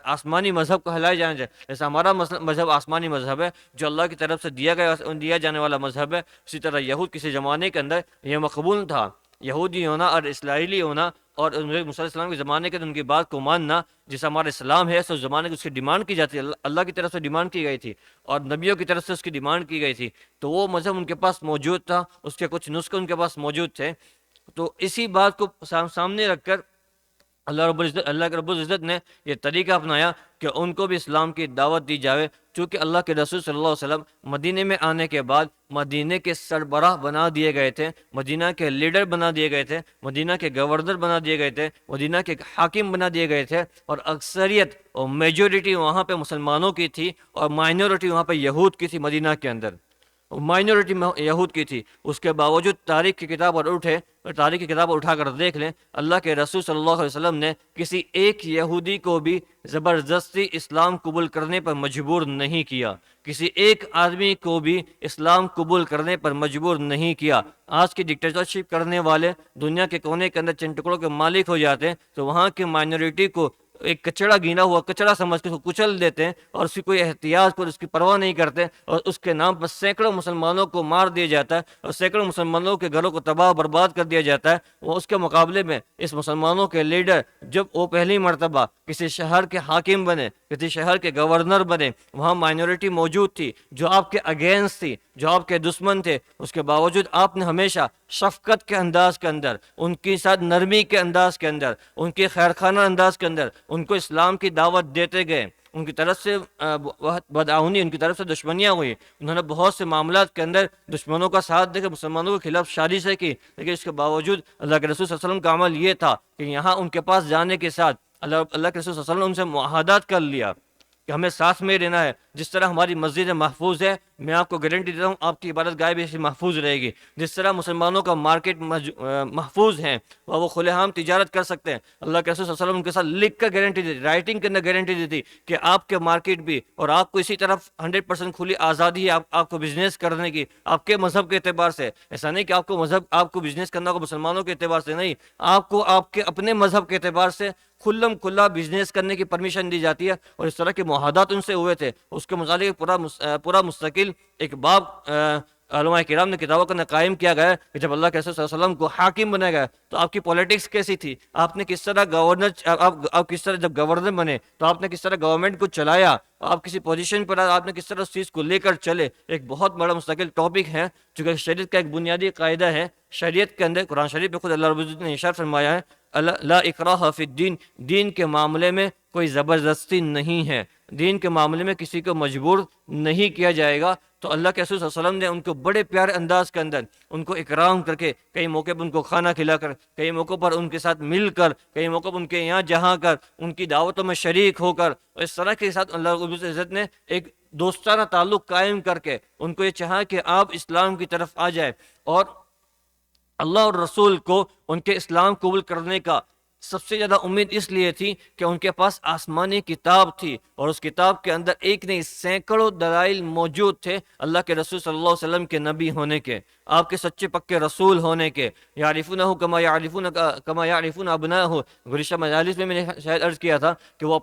آسمانی مذہب کو ہلائے جانا چاہیے۔ جیسا ہمارا مذہب آسمانی مذہب ہے جو اللہ کی طرف سے دیا جانے والا مذہب ہے، اسی طرح یہود کسی زمانے کے اندر یہ مقبول تھا، یہودی ہونا اور اسرائیلی ہونا، اور موسیٰ علیہ السلام کے زمانے کے ان کی بات کو ماننا، جس ہمارے اسلام ہے، اس زمانے کی اس کی ڈیمانڈ کی جاتی ہے، اللہ کی طرف سے ڈیمانڈ کی گئی تھی اور نبیوں کی طرف سے اس کی ڈیمانڈ کی گئی تھی، تو وہ مذہب ان کے پاس موجود تھا، اس کے کچھ نسخے ان کے پاس موجود تھے۔ تو اسی بات کو سامنے رکھ کر اللہ کے رب العزت نے یہ طریقہ اپنایا کہ ان کو بھی اسلام کی دعوت دی جاوے، چونکہ اللہ کے رسول صلی اللہ علیہ وسلم مدینے میں آنے کے بعد مدینے کے سربراہ بنا دیے گئے تھے، مدینہ کے لیڈر بنا دیے گئے تھے، مدینہ کے گورنر بنا دیے گئے تھے، مدینہ کے حاکم بنا دیے گئے تھے، اور اکثریت اور میجورٹی وہاں پہ مسلمانوں کی تھی اور مائنورٹی وہاں پہ یہود کی تھی۔ مدینہ کے اندر مائنورٹی یہود کی تھی، اس کے باوجود تاریخ کی کتاب اور اٹھا کر دیکھ لیں، اللہ کے رسول صلی اللہ علیہ وسلم نے کسی ایک یہودی کو بھی زبردستی اسلام قبول کرنے پر مجبور نہیں کیا، کسی ایک آدمی کو بھی اسلام قبول کرنے پر مجبور نہیں کیا۔ آج کی ڈکٹیٹرشپ کرنے والے دنیا کے کونے کے اندر چند ٹکڑوں کے مالک ہو جاتے ہیں، تو وہاں کی مائنورٹی کو ایک کچڑا گینا ہوا کچڑا سمجھ کے اس کو کچل دیتے ہیں اور اس کی کوئی احتیاط پر اس کی پرواہ نہیں کرتے، اور اس کے نام پر سینکڑوں مسلمانوں کو مار دیا جاتا ہے اور سینکڑوں مسلمانوں کے گھروں کو تباہ برباد کر دیا جاتا ہے۔ وہ اس کے مقابلے میں اس مسلمانوں کے لیڈر جب وہ پہلی مرتبہ کسی شہر کے حاکم بنے، کسی شہر کے گورنر بنے، وہاں مائنورٹی موجود تھی جو آپ کے اگینسٹ تھی، جو آپ کے دشمن تھے، اس کے باوجود آپ نے ہمیشہ شفقت کے انداز کے اندر، ان کے ساتھ نرمی کے انداز کے اندر، ان کے خیرخانہ انداز کے اندر ان کو اسلام کی دعوت دیتے گئے۔ ان کی طرف سے بدعاونی، ان کی طرف سے دشمنیاں ہوئی، انہوں نے بہت سے معاملات کے اندر دشمنوں کا ساتھ دے کے مسلمانوں کے خلاف سازشیں کی، لیکن اس کے باوجود اللہ کے رسول صلی اللہ علیہ وسلم کا عمل یہ تھا کہ یہاں ان کے پاس جانے کے ساتھ اللہ کے رسول صلی اللہ علیہ وسلم نے ان سے معاہدات کر لیا کہ ہمیں ساتھ میں رہنا ہے۔ جس طرح ہماری مسجد محفوظ ہے، میں آپ کو گارنٹی دیتا ہوں آپ کی عبادت گاہ بھی ایسی محفوظ رہے گی۔ جس طرح مسلمانوں کا مارکیٹ محفوظ ہے، وہ کھلے عام تجارت کر سکتے ہیں، اللہ کے رسول صلی اللہ علیہ وسلم ان کے ساتھ لکھ کر گارنٹی دی، رائٹنگ کے اندر گارنٹی دی تھی کہ آپ کے مارکیٹ بھی اور آپ کو اسی طرف 100% کھلی آزادی ہے آپ کو بزنس کرنے کی، آپ کے مذہب کے اعتبار سے۔ ایسا نہیں کہ آپ کو مذہب، آپ کو بزنس کرنا ہوگا مسلمانوں کے اعتبار سے، نہیں، آپ کو آپ کے اپنے مذہب کے اعتبار سے کھلم کھلا بزنس کرنے کی پرمیشن دی جاتی ہے۔ اور اس طرح کے معاہدات ان سے ہوئے تھے، اس کے متعلق پورا مستقل ایک باب علماء کرام نے کتابوں کا قائم کیا گیا کہ جب اللہ کے رسول صلی اللہ علیہ وسلم کو حاکم بنا گیا تو آپ کی پولیٹکس کیسی تھی، آپ نے کس طرح آپ کس طرح جب گورنر بنے تو آپ نے کس طرح گورنمنٹ کو چلایا، آپ کسی پوزیشن پر آپ نے کس طرح اس چیز کو لے کر چلے، ایک بہت بڑا مستقل ٹاپک ہے، چونکہ شریعت کا ایک بنیادی قاعدہ ہے۔ شریعت کے اندر قرآن شریف میں خود اللہ رب العزت نے ارشاد فرمایا ہے لا اکراہ فی الدین، دین کے معاملے میں کوئی زبردستی نہیں ہے، دین کے معاملے میں کسی کو مجبور نہیں کیا جائے گا۔ تو اللہ کے رسول صلی اللہ علیہ وسلم نے ان کو بڑے پیارے انداز کے اندر ان کو اکرام کر کے، کئی موقع پر ان کو کھانا کھلا کر، کئی موقع پر ان کے ساتھ مل کر، کئی موقع پر ان کے یہاں جہاں کر، ان کی دعوتوں میں شریک ہو کر، اس طرح کے ساتھ اللہ رب العزت نے ایک دوستانہ تعلق قائم کر کے ان کو یہ چاہا کہ آپ اسلام کی طرف آ جائے۔ اور اللہ اور رسول کو ان کے اسلام قبول کرنے کا سب سے زیادہ امید اس لیے تھی کہ ان کے پاس آسمانی کتاب تھی، اور اس کتاب کے اندر ایک نہیں سینکڑوں دلائل موجود تھے اللہ کے رسول صلی اللہ علیہ وسلم کے نبی ہونے کے، آپ کے سچے پکے رسول ہونے کے۔ یعرفونہ کما یعرفون ابناءہ، گزشتہ مجالس میں نے شاید عرض کیا تھا کہ وہ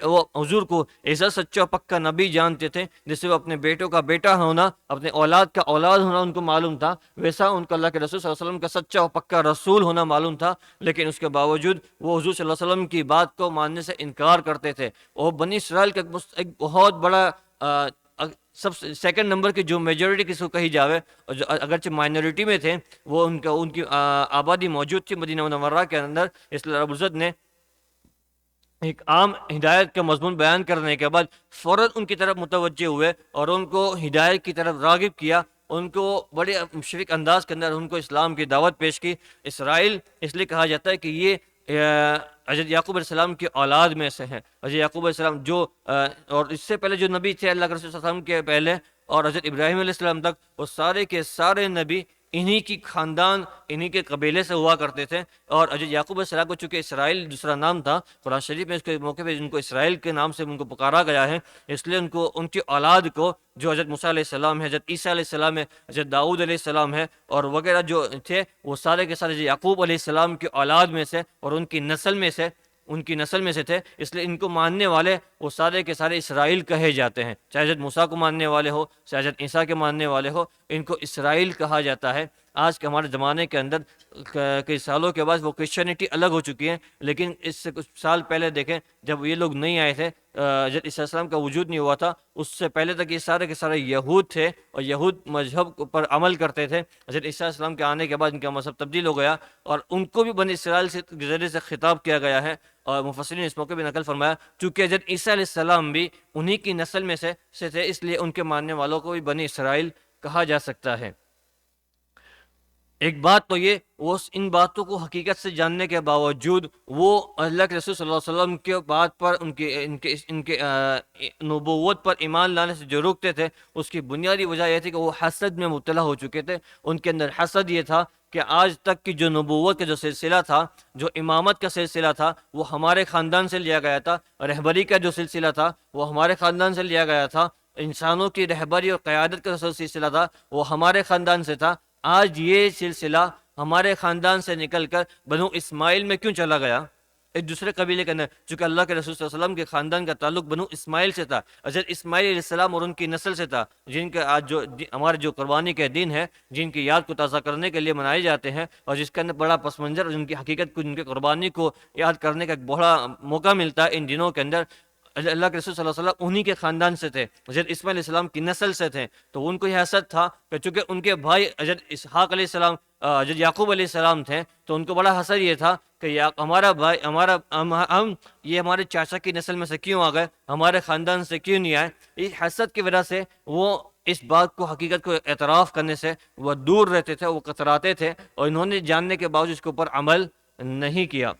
وہ حضور کو ایسا سچا پکا نبی جانتے تھے جس سے وہ اپنے بیٹوں کا بیٹا ہونا، اپنے اولاد کا اولاد ہونا ان کو معلوم تھا، ویسا ان کو اللہ کے رسول صلی اللہ علیہ وسلم کا سچا اور پکا رسول ہونا معلوم تھا۔ لیکن اس کے باوجود وہ حضور صلی اللہ علیہ وسلم کی بات کو ماننے سے انکار کرتے تھے۔ اور بنی اسرائیل کا ایک بہت بڑا سب سیکنڈ نمبر کی جو میجورٹی کس کو کہی جاوے، اور جو اگرچہ مائنورٹی میں تھے، وہ ان کی آبادی موجود تھی مدینہ منورہ کے اندر، اس لیے رب العزت نے ایک عام ہدایت کا مضمون بیان کرنے کے بعد فوراً ان کی طرف متوجہ ہوئے اور ان کو ہدایت کی طرف راغب کیا، ان کو بڑے مشفق انداز کے اندر ان کو اسلام کی دعوت پیش کی۔ اسرائیل اس لیے کہا جاتا ہے کہ یہ حضرت یعقوب علیہ السلام کی اولاد میں سے ہیں۔ حضرت یعقوب علیہ السلام جو اور اس سے پہلے جو نبی تھے اللہ کے رسول صلی اللہ علیہ وسلم کے پہلے اور حضرت ابراہیم علیہ السلام تک، وہ سارے کے سارے نبی انہی کی خاندان، انہی کے قبیلے سے ہوا کرتے تھے۔ اور حضرت یعقوب علیہ السلام کو چونکہ اسرائیل دوسرا نام تھا، قرآن شریف میں اس کے موقع پہ ان کو اسرائیل کے نام سے ان کو پکارا گیا ہے، اس لیے ان کی اولاد کو جو حضرت موسیٰ علیہ السلام ہے، حضرت عیسیٰ علیہ السلام ہے، حضرت داؤد علیہ السلام ہے اور وغیرہ جو تھے، وہ سارے کے سارے یعقوب علیہ السلام کی اولاد میں سے اور ان کی نسل میں سے تھے۔ اس لیے ان کو ماننے والے وہ سارے کے سارے اسرائیل کہے جاتے ہیں، چاہے حضرت موسیٰ کو ماننے والے ہو، چاہے حضرت عیسیٰ کے ماننے والے ہو، ان کو اسرائیل کہا جاتا ہے۔ آج کے ہمارے زمانے کے اندر کئی سالوں کے بعد وہ کرسچینٹی الگ ہو چکی ہے، لیکن اس سے کچھ سال پہلے دیکھیں جب یہ لوگ نہیں آئے تھے، حضرت عیسیٰ السلام کا وجود نہیں ہوا تھا، اس سے پہلے تک یہ سارے کے سارے یہود تھے اور یہود مذہب پر عمل کرتے تھے۔ حضرت عیسیٰ السلام کے آنے کے بعد ان کا مذہب تبدیل ہو گیا اور ان کو بھی بنی اسرائیل سے ذریعے سے خطاب کیا گیا ہے، اور مفسرین نے اس موقع بھی نقل فرمایا چونکہ حضرت عیسیٰ علیہ السلام بھی انہی کی نسل میں سے تھے، اس لیے ان کے ماننے والوں کو بھی بنی اسرائیل کہا جا سکتا ہے۔ ایک بات تو یہ، وہ ان باتوں کو حقیقت سے جاننے کے باوجود وہ اللہ کے رسول صلی اللہ علیہ وسلم کے بات پر ان کے نبوت پر ایمان لانے سے جو روکتے تھے، اس کی بنیادی وجہ یہ تھی کہ وہ حسد میں مبتلا ہو چکے تھے۔ ان کے اندر حسد یہ تھا کہ آج تک کی جو نبوت کا جو سلسلہ تھا، جو امامت کا سلسلہ تھا، وہ ہمارے خاندان سے لیا گیا تھا، رہبری کا جو سلسلہ تھا وہ ہمارے خاندان سے لیا گیا تھا، انسانوں کی رہبری اور قیادت کا جو سلسلہ تھا وہ ہمارے خاندان سے تھا۔ آج یہ سلسلہ ہمارے خاندان سے نکل کر بنو اسماعیل میں کیوں چلا گیا؟ ایک دوسرے قبیلے کے اندر، چونکہ اللہ کے رسول صلی اللہ علیہ وسلم کے خاندان کا تعلق بنو اسماعیل سے تھا، حضرت اسماعیل علیہ السلام اور ان کی نسل سے تھا، جن کے آج جو ہمارے جو قربانی کے دن ہے، جن کی یاد کو تازہ کرنے کے لیے منائے جاتے ہیں، اور جس کے اندر بڑا پس منظر اور ان کی حقیقت کو، ان کی قربانی کو یاد کرنے کا ایک بڑا موقع ملتا ہے ان دنوں کے اندر۔ اللہ کے رسول صلی اللہ علیہ وسلم انہی کے خاندان سے تھے، حضرت اسماعیل علیہ السلام کی نسل سے تھے، تو ان کو یہ حسد تھا کہ چونکہ ان کے بھائی حضرت اسحاق علیہ السلام، حضرت یعقوب علیہ السلام تھے، تو ان کو بڑا حسد یہ تھا کہ ہمارا بھائی، ہم یہ ہمارے چاچا کی نسل میں سے کیوں آ گئے، ہمارے خاندان سے کیوں نہیں آئے۔ اس حسد کی وجہ سے وہ اس بات کو، حقیقت کو اعتراف کرنے سے وہ دور رہتے تھے، وہ کتراتے تھے، اور انہوں نے جاننے کے باوجود اس کے اوپر عمل نہیں کیا،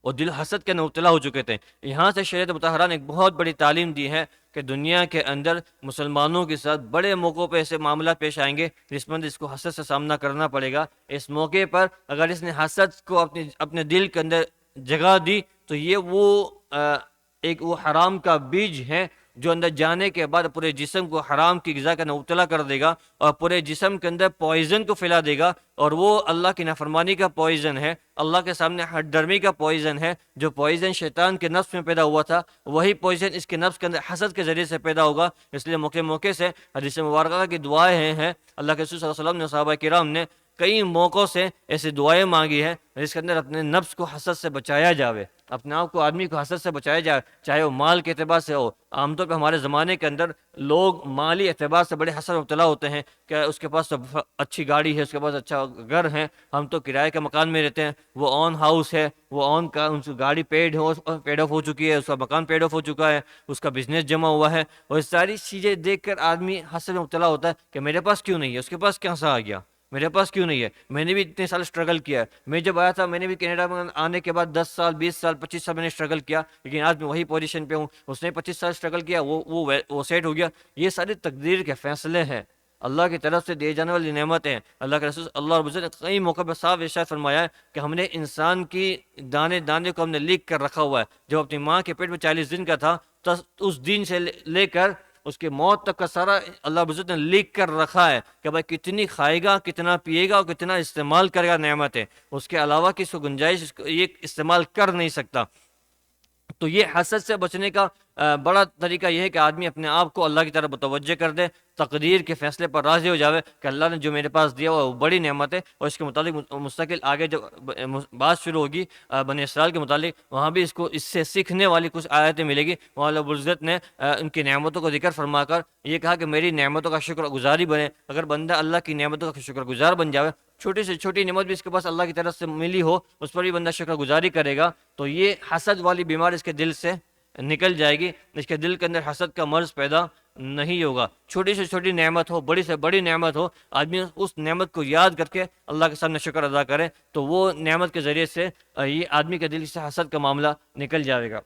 اور دل حسد کے مبتلا ہو چکے تھے۔ یہاں سے شریعت مطہرہ نے ایک بہت بڑی تعلیم دی ہے کہ دنیا کے اندر مسلمانوں کے ساتھ بڑے موقعوں پہ ایسے معاملات پیش آئیں گے جس میں اس کو حسد سے سامنا کرنا پڑے گا۔ اس موقع پر اگر اس نے حسد کو اپنے دل کے اندر جگہ دی تو یہ ایک وہ حرام کا بیج ہے جو اندر جانے کے بعد پورے جسم کو حرام کی غذا کا مبتلا کر دے گا، اور پورے جسم کے اندر پوائزن کو پھیلا دے گا، اور وہ اللہ کی نافرمانی کا پوائزن ہے، اللہ کے سامنے ہٹ درمی کا پوائزن ہے۔ جو پوائزن شیطان کے نفس میں پیدا ہوا تھا، وہی پوائزن اس کے نفس کے اندر حسد کے ذریعے سے پیدا ہوگا۔ اس لیے موقع موقع سے حدیث مبارکہ کی دعائیں ہیں، اللہ کے رسول صلی اللہ علیہ وسلم نے، صحابہ کرام نے کئی موقعوں سے ایسی دعائیں مانگی ہیں جس کے اندر اپنے نفس کو حسد سے بچایا جاوے، اپنے آپ کو، آدمی کو حسد سے بچایا جائے، چاہے وہ مال کے اعتبار سے ہو۔ عام طور پہ ہمارے زمانے کے اندر لوگ مالی اعتبار سے بڑے حسد مبتلا ہوتے ہیں کہ اس کے پاس تو اچھی گاڑی ہے، اس کے پاس اچھا گھر ہے، ہم تو کرائے کے مکان میں رہتے ہیں، وہ آن ہاؤس ہے، وہ ان کی گاڑی پیڈ آف ہو چکی ہے، اس کا مکان پیڈ آف ہو چکا ہے، اس کا بزنس جمع ہوا ہے، اور اس ساری چیزیں دیکھ کر آدمی حسد میں مبتلا ہوتا ہے کہ میرے پاس کیوں نہیں ہے، اس کے پاس کیسا آ گیا، میرے پاس کیوں نہیں ہے، میں نے بھی اتنے سال اسٹرگل کیا ہے۔ میں جب آیا تھا، میں نے بھی کینیڈا میں آنے کے بعد 10 سال 20 سال 25 سال میں نے اسٹرگل کیا، لیکن آج میں وہی پوزیشن پہ ہوں۔ اس نے 25 سال اسٹرگل کیا، وہ سیٹ ہو گیا۔ یہ ساری تقدیر کے فیصلے ہیں، اللہ کی طرف سے دیے جانے والی نعمتیں ہیں۔ اللہ کے رسول اللہ رب العزت نے کئی موقع پہ صاف ارشاد فرمایا ہے کہ ہم نے انسان کی دانے دانے کو ہم نے لکھ کر رکھا ہوا ہے۔ جب اپنی ماں کے پیٹ میں 40 دن کا تھا، تو اس دن سے لے کر اس کی موت تک کا سارا اللہ رب العزت نے لکھ کر رکھا ہے کہ بھائی کتنی کھائے گا، کتنا پیے گا، اور کتنا استعمال کرے گا نعمتیں، اس کے علاوہ کس کو گنجائش یہ استعمال کر نہیں سکتا۔ تو یہ حسد سے بچنے کا بڑا طریقہ یہ ہے کہ آدمی اپنے آپ کو اللہ کی طرف متوجہ کر دے، تقدیر کے فیصلے پر راضی ہو جاوے کہ اللہ نے جو میرے پاس دیا وہ بڑی نعمت ہے، اور اس کے متعلق مستقل آگے جب بات شروع ہوگی بنی اسرائیل کے متعلق، وہاں بھی اس سے سیکھنے والی کچھ آیتیں ملے گی۔ وہاں اللہ رب العزت نے ان کی نعمتوں کو ذکر فرما کر یہ کہا کہ میری نعمتوں کا شکر گزاری بنے۔ اگر بندہ اللہ کی نعمتوں کا شکر گزار بن جاوے، چھوٹی سے چھوٹی نعمت بھی اس کے پاس اللہ کی طرف سے ملی ہو، اس پر بھی بندہ شکر گزاری کرے گا، تو یہ حسد والی بیماری اس کے دل سے نکل جائے گی، اس کے دل کے اندر حسد کا مرض پیدا نہیں ہوگا۔ چھوٹی سے چھوٹی نعمت ہو، بڑی سے بڑی نعمت ہو، آدمی اس نعمت کو یاد کر کے اللہ کے سامنے شکر ادا کرے، تو وہ نعمت کے ذریعے سے یہ آدمی کے دل سے حسد کا معاملہ نکل جائے گا۔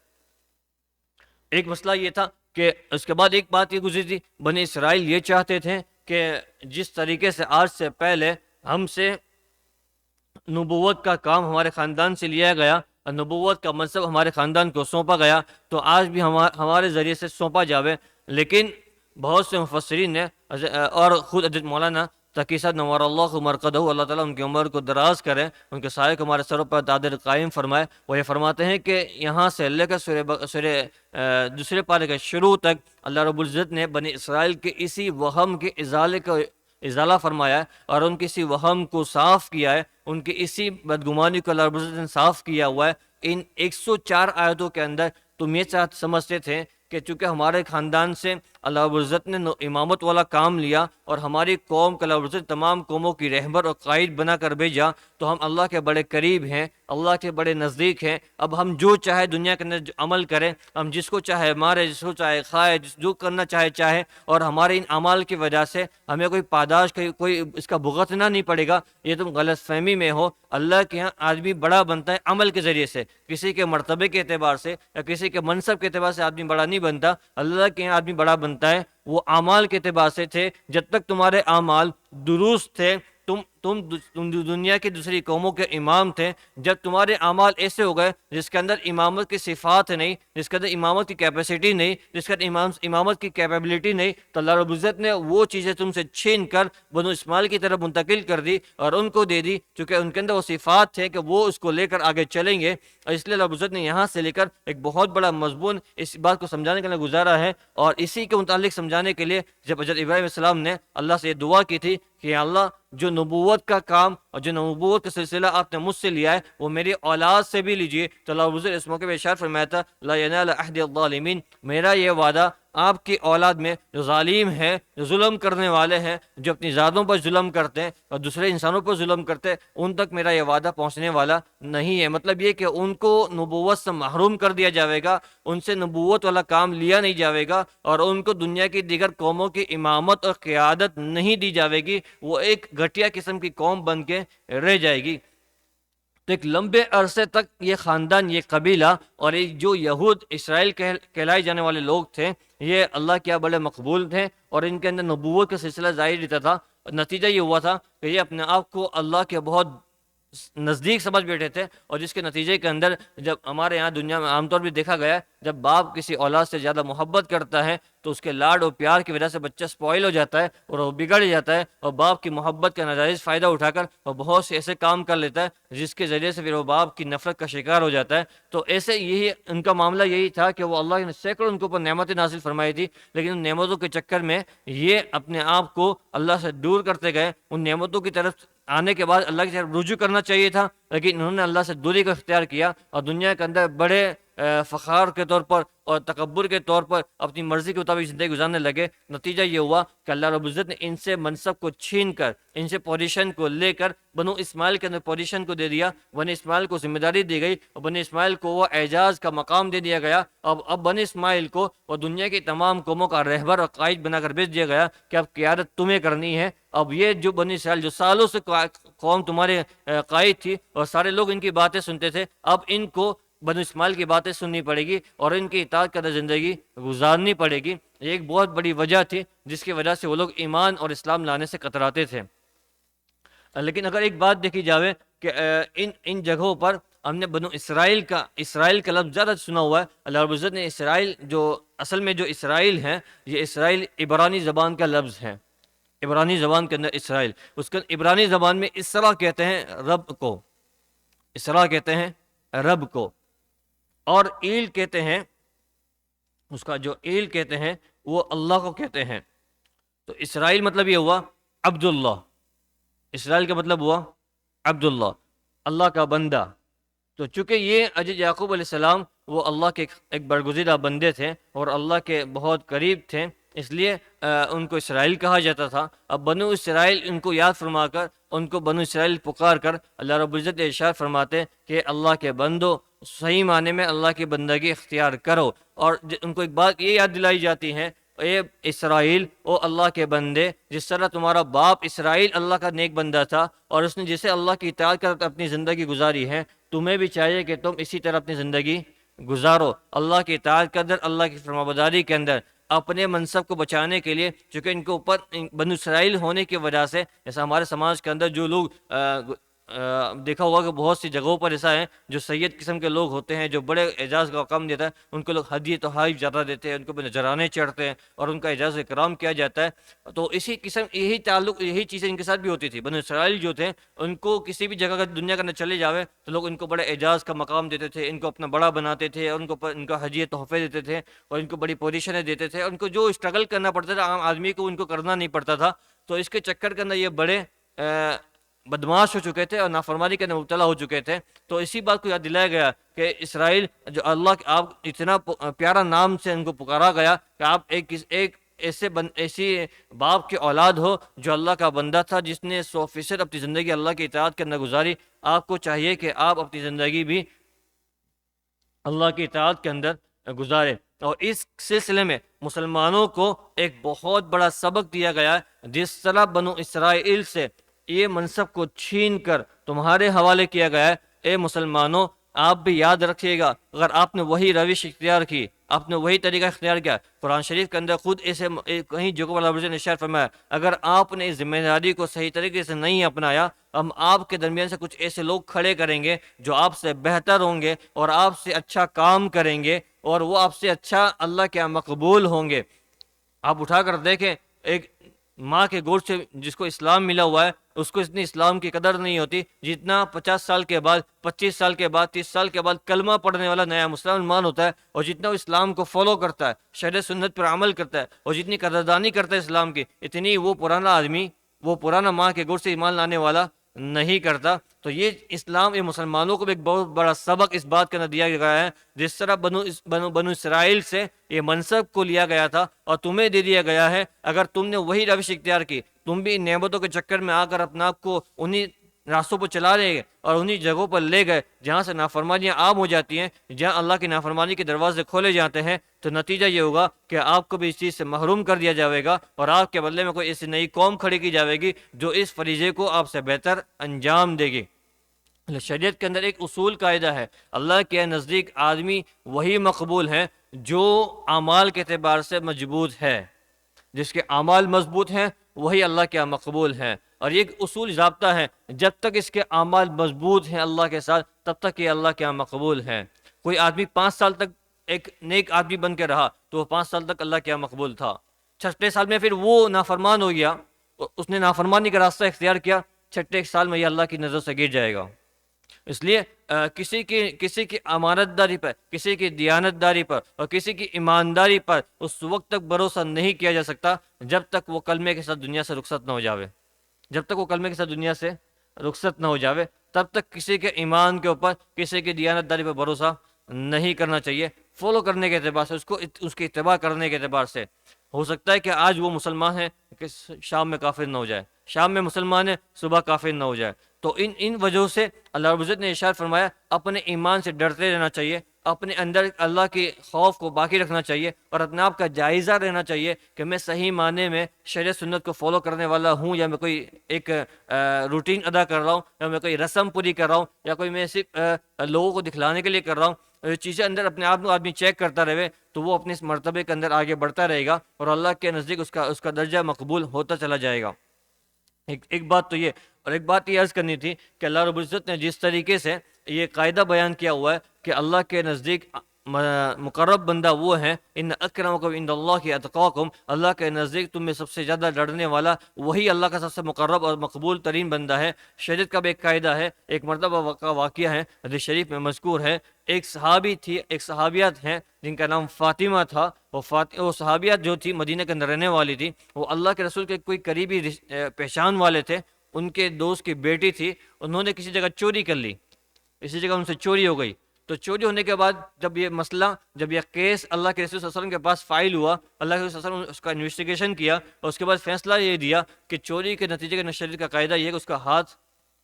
ایک مسئلہ یہ تھا کہ اس کے بعد ایک بات یہ گزری تھی، بنی اسرائیل یہ چاہتے تھے کہ جس طریقے سے آج سے پہلے ہم سے نبوت کا کام ہمارے خاندان سے لیا گیا، نبوت کا منصب ہمارے خاندان کو سونپا گیا، تو آج بھی ہمارے ذریعے سے سونپا جاوے۔ لیکن بہت سے مفسرین نے اور خود حضرت مولانا تقی صاحب نور اللہ مرقدہ، اللہ تعالیٰ ان کی عمر کو دراز کریں، ان کے سائے کو ہمارے سروں پر دادر قائم فرمائے، وہ یہ فرماتے ہیں کہ یہاں سے لے کر سورہ دوسرے پارے کے شروع تک اللہ رب العزت نے بنی اسرائیل کے اسی وہم کے ازالہ فرمایا ہے، اور ان کی اسی وہم کو صاف کیا ہے، ان کی اسی بدگمانی کو اللہ رب العزت نے صاف کیا ہوا ہے۔ ان 104 آیتوں کے اندر تم یہ سمجھتے تھے کہ چونکہ ہمارے خاندان سے اللہ رب العزت نے امامت والا کام لیا، اور ہماری قوم کا اللہ رب العزت تمام قوموں کی رہبر اور قائد بنا کر بھیجا، تو ہم اللہ کے بڑے قریب ہیں، اللہ کے بڑے نزدیک ہیں، اب ہم جو چاہے دنیا کے اندر عمل کریں، ہم جس کو چاہے مارے، جس کو چاہے کھائے، جو کرنا چاہے، اور ہمارے ان اعمال کی وجہ سے ہمیں کوئی پاداش، کوئی اس کا بھگتنا نہیں پڑے گا۔ یہ تم غلط فہمی میں ہو، اللہ کے ہاں آدمی بڑا بنتا ہے عمل کے ذریعے سے، کسی کے مرتبے کے اعتبار سے یا کسی کے منصب کے اعتبار سے آدمی بڑا نہیں بنتا۔ اللہ کے یہاں آدمی بڑا بنتا ہے وہ اعمال کے اعتبار سے تھے۔ جب تک تمہارے اعمال درست تھے، تم تم دنیا کی دوسری قوموں کے امام تھے، جب تمہارے اعمال ایسے ہو گئے جس کے اندر امامت کی صفات نہیں، جس کے اندر امامت کی کیپیسٹی نہیں، جس کے اندر امامت کی کیپیبلٹی نہیں، تو اللہ رب العزت نے وہ چیزیں تم سے چھین کر بنو اسماعیل کی طرف منتقل کر دی اور ان کو دے دی، چونکہ ان کے اندر وہ صفات تھے کہ وہ اس کو لے کر آگے چلیں گے۔ اور اس لیے اللہ رب العزت نے یہاں سے لے کر ایک بہت بڑا مضمون اس بات کو سمجھانے کے لیے گزارا ہے، اور اسی کے متعلق سمجھانے کے لیے جب حضرت ابراہیم علیہ السلام نے اللہ سے یہ دعا کی تھی کہ یا اللہ جو نبوت کا کام اور جو نبوت کا سلسلہ آپ نے مجھ سے لیا ہے وہ میری اولاد سے بھی لیجیے، تو اللہ رب العزت اس موقع پہ ارشاد فرمایا تھا لا ینال عہد الظالمین، میرا یہ وعدہ آپ کی اولاد میں جو ظالم ہیں، جو ظلم کرنے والے ہیں، جو اپنی ذاتوں پر ظلم کرتے ہیں اور دوسرے انسانوں پر ظلم کرتے ہیں، ان تک میرا یہ وعدہ پہنچنے والا نہیں ہے۔ مطلب یہ کہ ان کو نبوت سے محروم کر دیا جائے گا، ان سے نبوت والا کام لیا نہیں جائے گا، اور ان کو دنیا کی دیگر قوموں کی امامت اور قیادت نہیں دی جائے گی، وہ ایک گھٹیا قسم کی قوم بن کے رہ جائے گی۔ تو ایک لمبے عرصے تک یہ خاندان، یہ قبیلہ اور یہ جو یہود اسرائیل کہلائے جانے والے لوگ تھے، یہ اللہ کے بڑے مقبول تھے اور ان کے اندر نبوت کا سلسلہ ظاہر رہتا تھا۔ نتیجہ یہ ہوا تھا کہ یہ اپنے آپ کو اللہ کے بہت نزدیک سمجھ بیٹھے تھے، اور جس کے نتیجے کے اندر جب ہمارے یہاں دنیا میں عام طور پہ دیکھا گیا ہے جب باپ کسی اولاد سے زیادہ محبت کرتا ہے تو اس کے لاڈ اور پیار کی وجہ سے بچہ سپوائل ہو جاتا ہے اور وہ بگڑ جاتا ہے، اور باپ کی محبت کا ناجائز فائدہ اٹھا کر وہ بہت سے ایسے کام کر لیتا ہے جس کے ذریعے سے پھر وہ باپ کی نفرت کا شکار ہو جاتا ہے۔ تو ایسے یہی ان کا معاملہ یہی تھا کہ وہ اللہ نے سینکڑوں ان کے اوپر نعمتیں نازل فرمائی تھی، لیکن ان نعمتوں کے چکر میں یہ اپنے آپ کو اللہ سے دور کرتے گئے۔ ان نعمتوں کی طرف آنے کے بعد اللہ کی طرف رجوع کرنا چاہیے تھا، لیکن انہوں نے اللہ سے دوری کا اختیار کیا اور دنیا کے اندر بڑے فخار کے طور پر اور تکبر کے طور پر اپنی مرضی کے مطابق زندگی گزارنے لگے۔ نتیجہ یہ ہوا کہ اللہ رب العزت نے ان سے منصب کو چھین کر، ان سے پوزیشن کو لے کر بنو اسماعیل کے اندر پوزیشن کو دے دیا، بنی اسماعیل کو ذمہ داری دی گئی اور بنی اسماعیل کو وہ اعزاز کا مقام دے دیا گیا۔ اب بنی اسماعیل کو وہ دنیا کی تمام قوموں کا رہبر اور قائد بنا کر بھیج دیا گیا کہ اب قیادت تمہیں کرنی ہے۔ اب یہ جو بنی اسرائیل جو سالوں سے قوم تمہارے قائد تھی اور سارے لوگ ان کی باتیں سنتے تھے، اب ان کو بنو اسماعیل کی باتیں سننی پڑے گی اور ان کی اطاعت کرتے زندگی گزارنی پڑے گی۔ یہ ایک بہت بڑی وجہ تھی جس کی وجہ سے وہ لوگ ایمان اور اسلام لانے سے کتراتے تھے۔ لیکن اگر ایک بات دیکھی جاوے کہ ان جگہوں پر ہم نے بنو اسرائیل کا لفظ زیادہ سنا ہوا ہے۔ اللہ رب العزت نے اسرائیل جو اصل میں جو اسرائیل ہیں، یہ اسرائیل عبرانی زبان کا لفظ ہے۔ عبرانی زبان کے اندر اسرائیل، اس کے عبرانی زبان میں اسرا کہتے ہیں رب کو، اسرا کہتے ہیں رب کو، اور ایل کہتے ہیں، اس کا جو ایل کہتے ہیں وہ اللہ کو کہتے ہیں۔ تو اسرائیل مطلب یہ ہوا عبداللہ، اسرائیل کا مطلب ہوا عبداللہ، اللہ کا بندہ۔ تو چونکہ یہ حضرت یعقوب علیہ السلام وہ اللہ کے ایک برگزیدہ بندے تھے اور اللہ کے بہت قریب تھے، اس لیے ان کو اسرائیل کہا جاتا تھا۔ اب بنو اسرائیل ان کو یاد فرما کر، ان کو بنو اسرائیل پکار کر اللہ رب العزت ارشاد فرماتے کہ اللہ کے بندو صحیح معنی میں اللہ کی بندگی اختیار کرو، اور ان کو ایک بات یہ یاد دلائی جاتی ہے اے اسرائیل، او اللہ کے بندے، جس طرح تمہارا باپ اسرائیل اللہ کا نیک بندہ تھا اور اس نے جسے اللہ کی اطاعت کر اپنی زندگی گزاری ہے، تمہیں بھی چاہیے کہ تم اسی طرح اپنی زندگی گزارو، اللہ کی اطاعت کے اندر، اللہ کی فرمانبرداری کے اندر، اپنے منصب کو بچانے کے لیے۔ چونکہ ان کے اوپر بنو اسرائیل ہونے کی وجہ سے، جیسا ہمارے سماج کے اندر جو لوگ دیکھا ہوا کہ بہت سی جگہوں پر ایسا ہے جو سید قسم کے لوگ ہوتے ہیں، جو بڑے اعزاز کا کام دیتا ہے، ان کو لوگ ہدیہ تحائف زیادہ دیتے ہیں، ان کو نذرانے چڑھتے ہیں اور ان کا اعزاز اکرام کیا جاتا ہے۔ تو اسی قسم یہی چیزیں ان کے ساتھ بھی ہوتی تھی۔ بنو اسرائیل جو تھے ان کو کسی بھی جگہ کا دنیا کے اندر چلے جاوے تو لوگ ان کو بڑے اعزاز کا مقام دیتے تھے، ان کو اپنا بڑا بناتے تھے، اور ان کا ہدیہ تحفے دیتے تھے اور ان کو بڑی پوزیشنیں دیتے تھے، اور ان کو جو اسٹرگل کرنا پڑتا تھا عام آدمی کو ان کو کرنا نہیں پڑتا تھا۔ تو اس کے چکر کے اندر یہ بڑے بدماش ہو چکے تھے اور نافرمانی کے اندر مبتلا ہو چکے تھے۔ تو اسی بات کو یاد دلایا گیا کہ اسرائیل جو اللہ آپ اتنا پیارا نام سے ان کو پکارا گیا کہ آپ ایک ایسی باپ کے اولاد ہو جو اللہ کا بندہ تھا، جس نے 100% اپنی زندگی اللہ کی اطاعت کے اندر گزاری۔ آپ کو چاہیے کہ آپ اپنی زندگی بھی اللہ کی اطاعت کے اندر گزارے۔ اور اس سلسلے میں مسلمانوں کو ایک بہت بڑا سبق دیا گیا ہے۔ جس طرح بنو اسرائیل سے یہ منصب کو چھین کر تمہارے حوالے کیا گیا ہے، اے مسلمانوں آپ بھی یاد رکھیے گا، اگر آپ نے وہی روش اختیار کی، آپ نے وہی طریقہ اختیار کیا، قرآن شریف کے اندر خود ایسے کہیں جگہ پر اللہ نے ارشاد فرمایا اگر آپ نے اس ذمہ داری کو صحیح طریقے سے نہیں اپنایا، ہم آپ کے درمیان سے کچھ ایسے لوگ کھڑے کریں گے جو آپ سے بہتر ہوں گے اور آپ سے اچھا کام کریں گے اور وہ آپ سے اچھا اللہ کے یہاں مقبول ہوں گے۔ آپ اٹھا کر دیکھیں، ایک ماں کے گود سے جس کو اسلام ملا ہوا ہے اس کو اتنی اسلام کی قدر نہیں ہوتی جتنا 50 سال کے بعد، 25 سال کے بعد، 30 سال کے بعد کلمہ پڑھنے والا نیا مسلمان ہوتا ہے، اور جتنا وہ اسلام کو فالو کرتا ہے، شرع سنت پر عمل کرتا ہے، اور جتنی قدردانی کرتا ہے اسلام کی، اتنی وہ پرانا آدمی، وہ پرانا ماں کے گود سے ایمان لانے والا نہیں کرتا۔ تو یہ اسلام یہ مسلمانوں کو بھی ایک بہت بڑا سبق اس بات کا نہ دیا گیا ہے، جس طرح بنو اسرائیل سے یہ منصب کو لیا گیا تھا اور تمہیں دے دیا گیا ہے، اگر تم نے وہی روش اختیار کی، تم بھی نعمتوں کے چکر میں آ کر اپنا آپ کو انہی راستوں پر چلا لے گئے اور انہی جگہوں پر لے گئے جہاں سے نافرمانیاں عام ہو جاتی ہیں، جہاں اللہ کی نافرمانی کے دروازے کھولے جاتے ہیں، تو نتیجہ یہ ہوگا کہ آپ کو بھی اس چیز سے محروم کر دیا جائے گا اور آپ کے بدلے میں کوئی ایسی نئی قوم کھڑی کی جائے گی جو اس فریضے کو آپ سے بہتر انجام دے گی۔ شریعت کے اندر ایک اصول قاعدہ ہے، اللہ کے نزدیک آدمی وہی مقبول ہے جو اعمال کے اعتبار سے مضبوط ہے، جس کے اعمال مضبوط ہیں وہی اللہ کے یہاں مقبول ہیں، اور یہ ایک اصول ضابطہ ہے، جب تک اس کے اعمال مضبوط ہیں اللہ کے ساتھ تب تک یہ اللہ کے یہاں مقبول ہیں۔ کوئی آدمی 5 سال تک ایک نیک آدمی بن کے رہا تو وہ 5 سال تک اللہ کے یہاں مقبول تھا، 6 سال میں پھر وہ نافرمان ہو گیا، اس نے نافرمانی کا راستہ اختیار کیا، 6 سال میں یہ اللہ کی نظر سے گر جائے گا۔ اس لیے کسی کی امانت داری پر، کسی کی دیانت داری پر اور کسی کی ایمانداری پر اس وقت تک بھروسہ نہیں کیا جا سکتا جب تک وہ کلمے کے ساتھ دنیا سے رخصت نہ ہو جاوے، جب تک وہ کلمے کے ساتھ دنیا سے رخصت نہ ہو جاوے تب تک کسی کے ایمان کے اوپر، کسی کی دیانت داری پر بھروسہ نہیں کرنا چاہیے۔ فالو کرنے کے اعتبار سے، اس کی اتباع کرنے کے اعتبار سے ہو سکتا ہے کہ آج وہ مسلمان ہے کہ شام میں کافر نہ ہو جائے، شام میں مسلمان ہے صبح کافر نہ ہو جائے۔ تو ان وجہوں سے اللہ رب العزت نے ارشاد فرمایا اپنے ایمان سے ڈرتے رہنا چاہیے، اپنے اندر اللہ کے خوف کو باقی رکھنا چاہیے اور اپنے آپ کا جائزہ لینا چاہیے کہ میں صحیح معنی میں شریعت سنت کو فالو کرنے والا ہوں یا میں کوئی ایک روٹین ادا کر رہا ہوں یا میں کوئی رسم پوری کر رہا ہوں یا کوئی میں صرف لوگوں کو دکھلانے کے لیے کر رہا ہوں۔ یہ چیزیں اندر اپنے آپ کو آدمی چیک کرتا رہے تو وہ اپنے اس مرتبے کے اندر آگے بڑھتا رہے گا اور اللہ کے نزدیک اس کا درجہ مقبول ہوتا چلا جائے گا۔ ایک بات تو یہ، اور ایک بات یہ عرض کرنی تھی کہ اللہ رب العزت نے جس طریقے سے یہ قاعدہ بیان کیا ہوا ہے کہ اللہ کے نزدیک مقرب بندہ وہ ہے، ان اکرمکم عند اللہ اتقاکم، اللہ کے نزدیک تم میں سب سے زیادہ ڈرنے والا وہی اللہ کا سب سے مقرب اور مقبول ترین بندہ ہے۔ شریعت کا بھی ایک قاعدہ ہے، ایک مرتبہ واقعہ ہے حدیث شریف میں مذکور ہے، ایک صحابی تھی، ایک صحابیات ہیں جن کا نام فاطمہ تھا، وہ صحابیات جو تھی مدینہ کے اندر رہنے والی تھی، وہ اللہ کے رسول کے کوئی قریبی پہچان والے تھے، ان کے دوست کی بیٹی تھی، انہوں نے کسی جگہ چوری کر لی، اسی جگہ ان سے چوری ہو گئی، تو چوری ہونے کے بعد جب یہ کیس اللہ کے رسول صلی اللہ علیہ وسلم کے پاس فائل ہوا، اللہ کے رسول صلی اللہ علیہ وسلم نے اس کا انویسٹیگیشن کیا اور اس کے بعد فیصلہ یہ دیا کہ چوری کے نتیجے کے شریعت کا قاعدہ یہ ہے کہ اس کا ہاتھ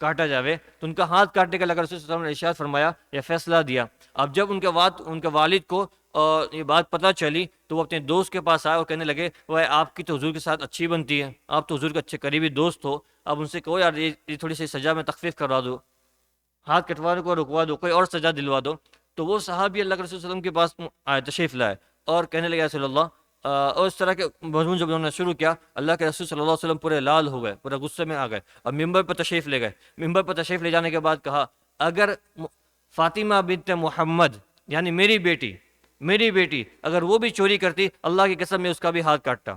کاٹا جاوے، تو ان کا ہاتھ کاٹنے کا اللہ کے رسول صلی اللہ علیہ وسلم نے ارشاد فرمایا، یہ فیصلہ دیا۔ اب جب ان کے والد کو یہ بات پتہ چلی تو وہ اپنے دوست کے پاس آئے اور کہنے لگے وہ آپ کی تو حضور کے ساتھ اچھی بنتی ہے، آپ تو حضور کے اچھے قریبی دوست ہو، اب ان سے کہو یار یہ تھوڑی سی سزا میں تخفیف کروا دو، ہاتھ کٹوانے کو رکوا دو، کوئی اور سزا دلوا دو۔ تو وہ صحابی اللہ کے رسول صلی اللہ علیہ وسلم کے پاس آئے، تشریف لائے اور کہنے لگے یا رسول اللہ، اور اس طرح کے مضمون جب انہوں نے شروع کیا، اللہ کے رسول صلی اللہ علیہ وسلم پورے لال ہو گئے، پورے غصے میں آ گئے اور ممبر پر تشریف لے گئے۔ ممبر پر تشریف لے جانے کے بعد کہا اگر فاطمہ بنت محمد یعنی میری بیٹی اگر وہ بھی چوری کرتی، اللہ کی قسم میں اس کا بھی ہاتھ کاٹتا،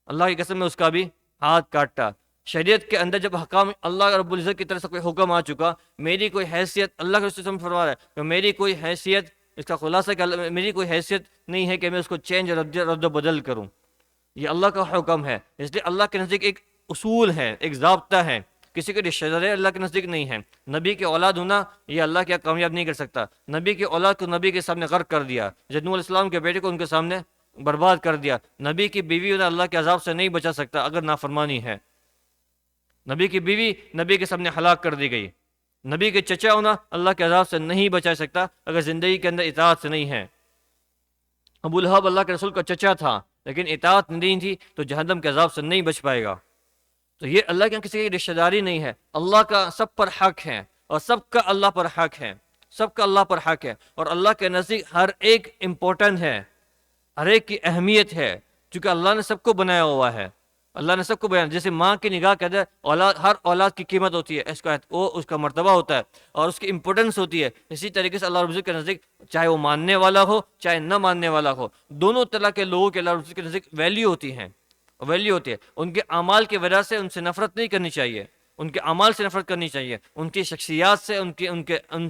اللہ کی قسم میں اس کا بھی ہاتھ کاٹتا۔ شریعت کے اندر جب حکام اللہ رب العزت کی طرف سے کوئی حکم آ چکا، میری کوئی حیثیت، اللہ کے رسول فرما رہا ہے کہ میری کوئی حیثیت، اس کا خلاصہ کہ میری کوئی حیثیت نہیں ہے کہ میں اس کو چینج رد و بدل کروں، یہ اللہ کا حکم ہے۔ اس لیے اللہ کے نزدیک ایک اصول ہے، ایک ضابطہ ہے، کسی کے رشتہ دار اللہ کے نزدیک نہیں ہے۔ نبی کی اولاد ہونا یہ اللہ کیا کامیاب نہیں کر سکتا، نبی کی اولاد کو نبی کے سامنے غرق کر دیا، نوح علیہ السلام کے بیٹے کو ان کے سامنے برباد کر دیا۔ نبی کی بیوی ہونا اللہ کے عذاب سے نہیں بچا سکتا اگر نافرمانی ہے، نبی کی بیوی نبی کے سامنے ہلاک کر دی گئی۔ نبی کے چچا ہونا اللہ کے عذاب سے نہیں بچا سکتا اگر زندگی کے اندر اطاعت سے نہیں ہے۔ ابو لہب اللہ کے رسول کا چچا تھا لیکن اطاعت نہیں تھی تو جہنم کے عذاب سے نہیں بچ پائے گا۔ تو یہ اللہ کے کسی کی رشتہ داری نہیں ہے، اللہ کا سب پر حق ہے اور سب کا اللہ پر حق ہے۔ سب کا اللہ پر حق ہے، اور اللہ کے نزدیک ہر ایک امپورٹنٹ ہے، ہر ایک کی اہمیت ہے، کیونکہ اللہ نے سب کو بنایا ہوا ہے۔ اللہ نے سب کو بیان، جیسے ماں کی نگاہ کہتے ہیں اولاد، ہر اولاد کی قیمت ہوتی ہے، اس کا مرتبہ ہوتا ہے اور اس کی امپورٹنس ہوتی ہے، اسی طریقے سے اللہ رب العزت کے نزدیک چاہے وہ ماننے والا ہو چاہے نہ ماننے والا ہو، دونوں طرح کے لوگوں کے اللہ رب العزت کے نزدیک ویلیو ہوتی ہے۔ ان کے اعمال کی وجہ سے ان سے نفرت نہیں کرنی چاہیے، ان کے اعمال سے نفرت کرنی چاہیے، ان کی شخصیات سے، ان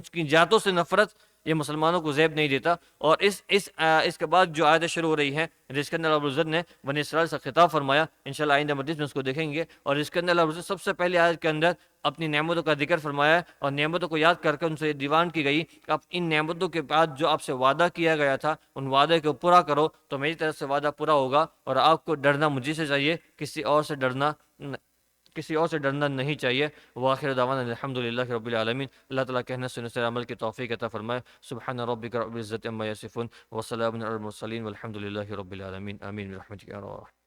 کی ذاتوں سے نفرت، یہ مسلمانوں کو زیب نہیں دیتا۔ اور اس کے بعد جو آیتیں شروع ہو رہی ہیں جس کے اندر اللہ رب العزت نے بنی اسرائیل سے خطاب فرمایا، انشاءاللہ آئندہ مجلس میں اس کو دیکھیں گے، اور اس کے اندر اللہ رب العزت سب سے پہلی آیت کے اندر اپنی نعمتوں کا ذکر فرمایا ہے، اور نعمتوں کو یاد کر کے ان سے دیوان کی گئی کہ اب ان نعمتوں کے بعد جو آپ سے وعدہ کیا گیا تھا ان وعدے کو پورا کرو تو میری طرف سے وعدہ پورا ہوگا، اور آپ کو ڈرنا مجھے سے چاہیے، کسی اور سے ڈرنا نہیں چاہیے۔ وآخر دعوانا الحمدللہ رب العالمین۔ اللہ تعالیٰ کہنا سننے سے عمل کی توفیق عطا فرمائے۔ سبحان ربک رب العزت عما یصفون وسلام علی المرسلین والحمد للہ رب العالمین، آمین برحمتک یا رب۔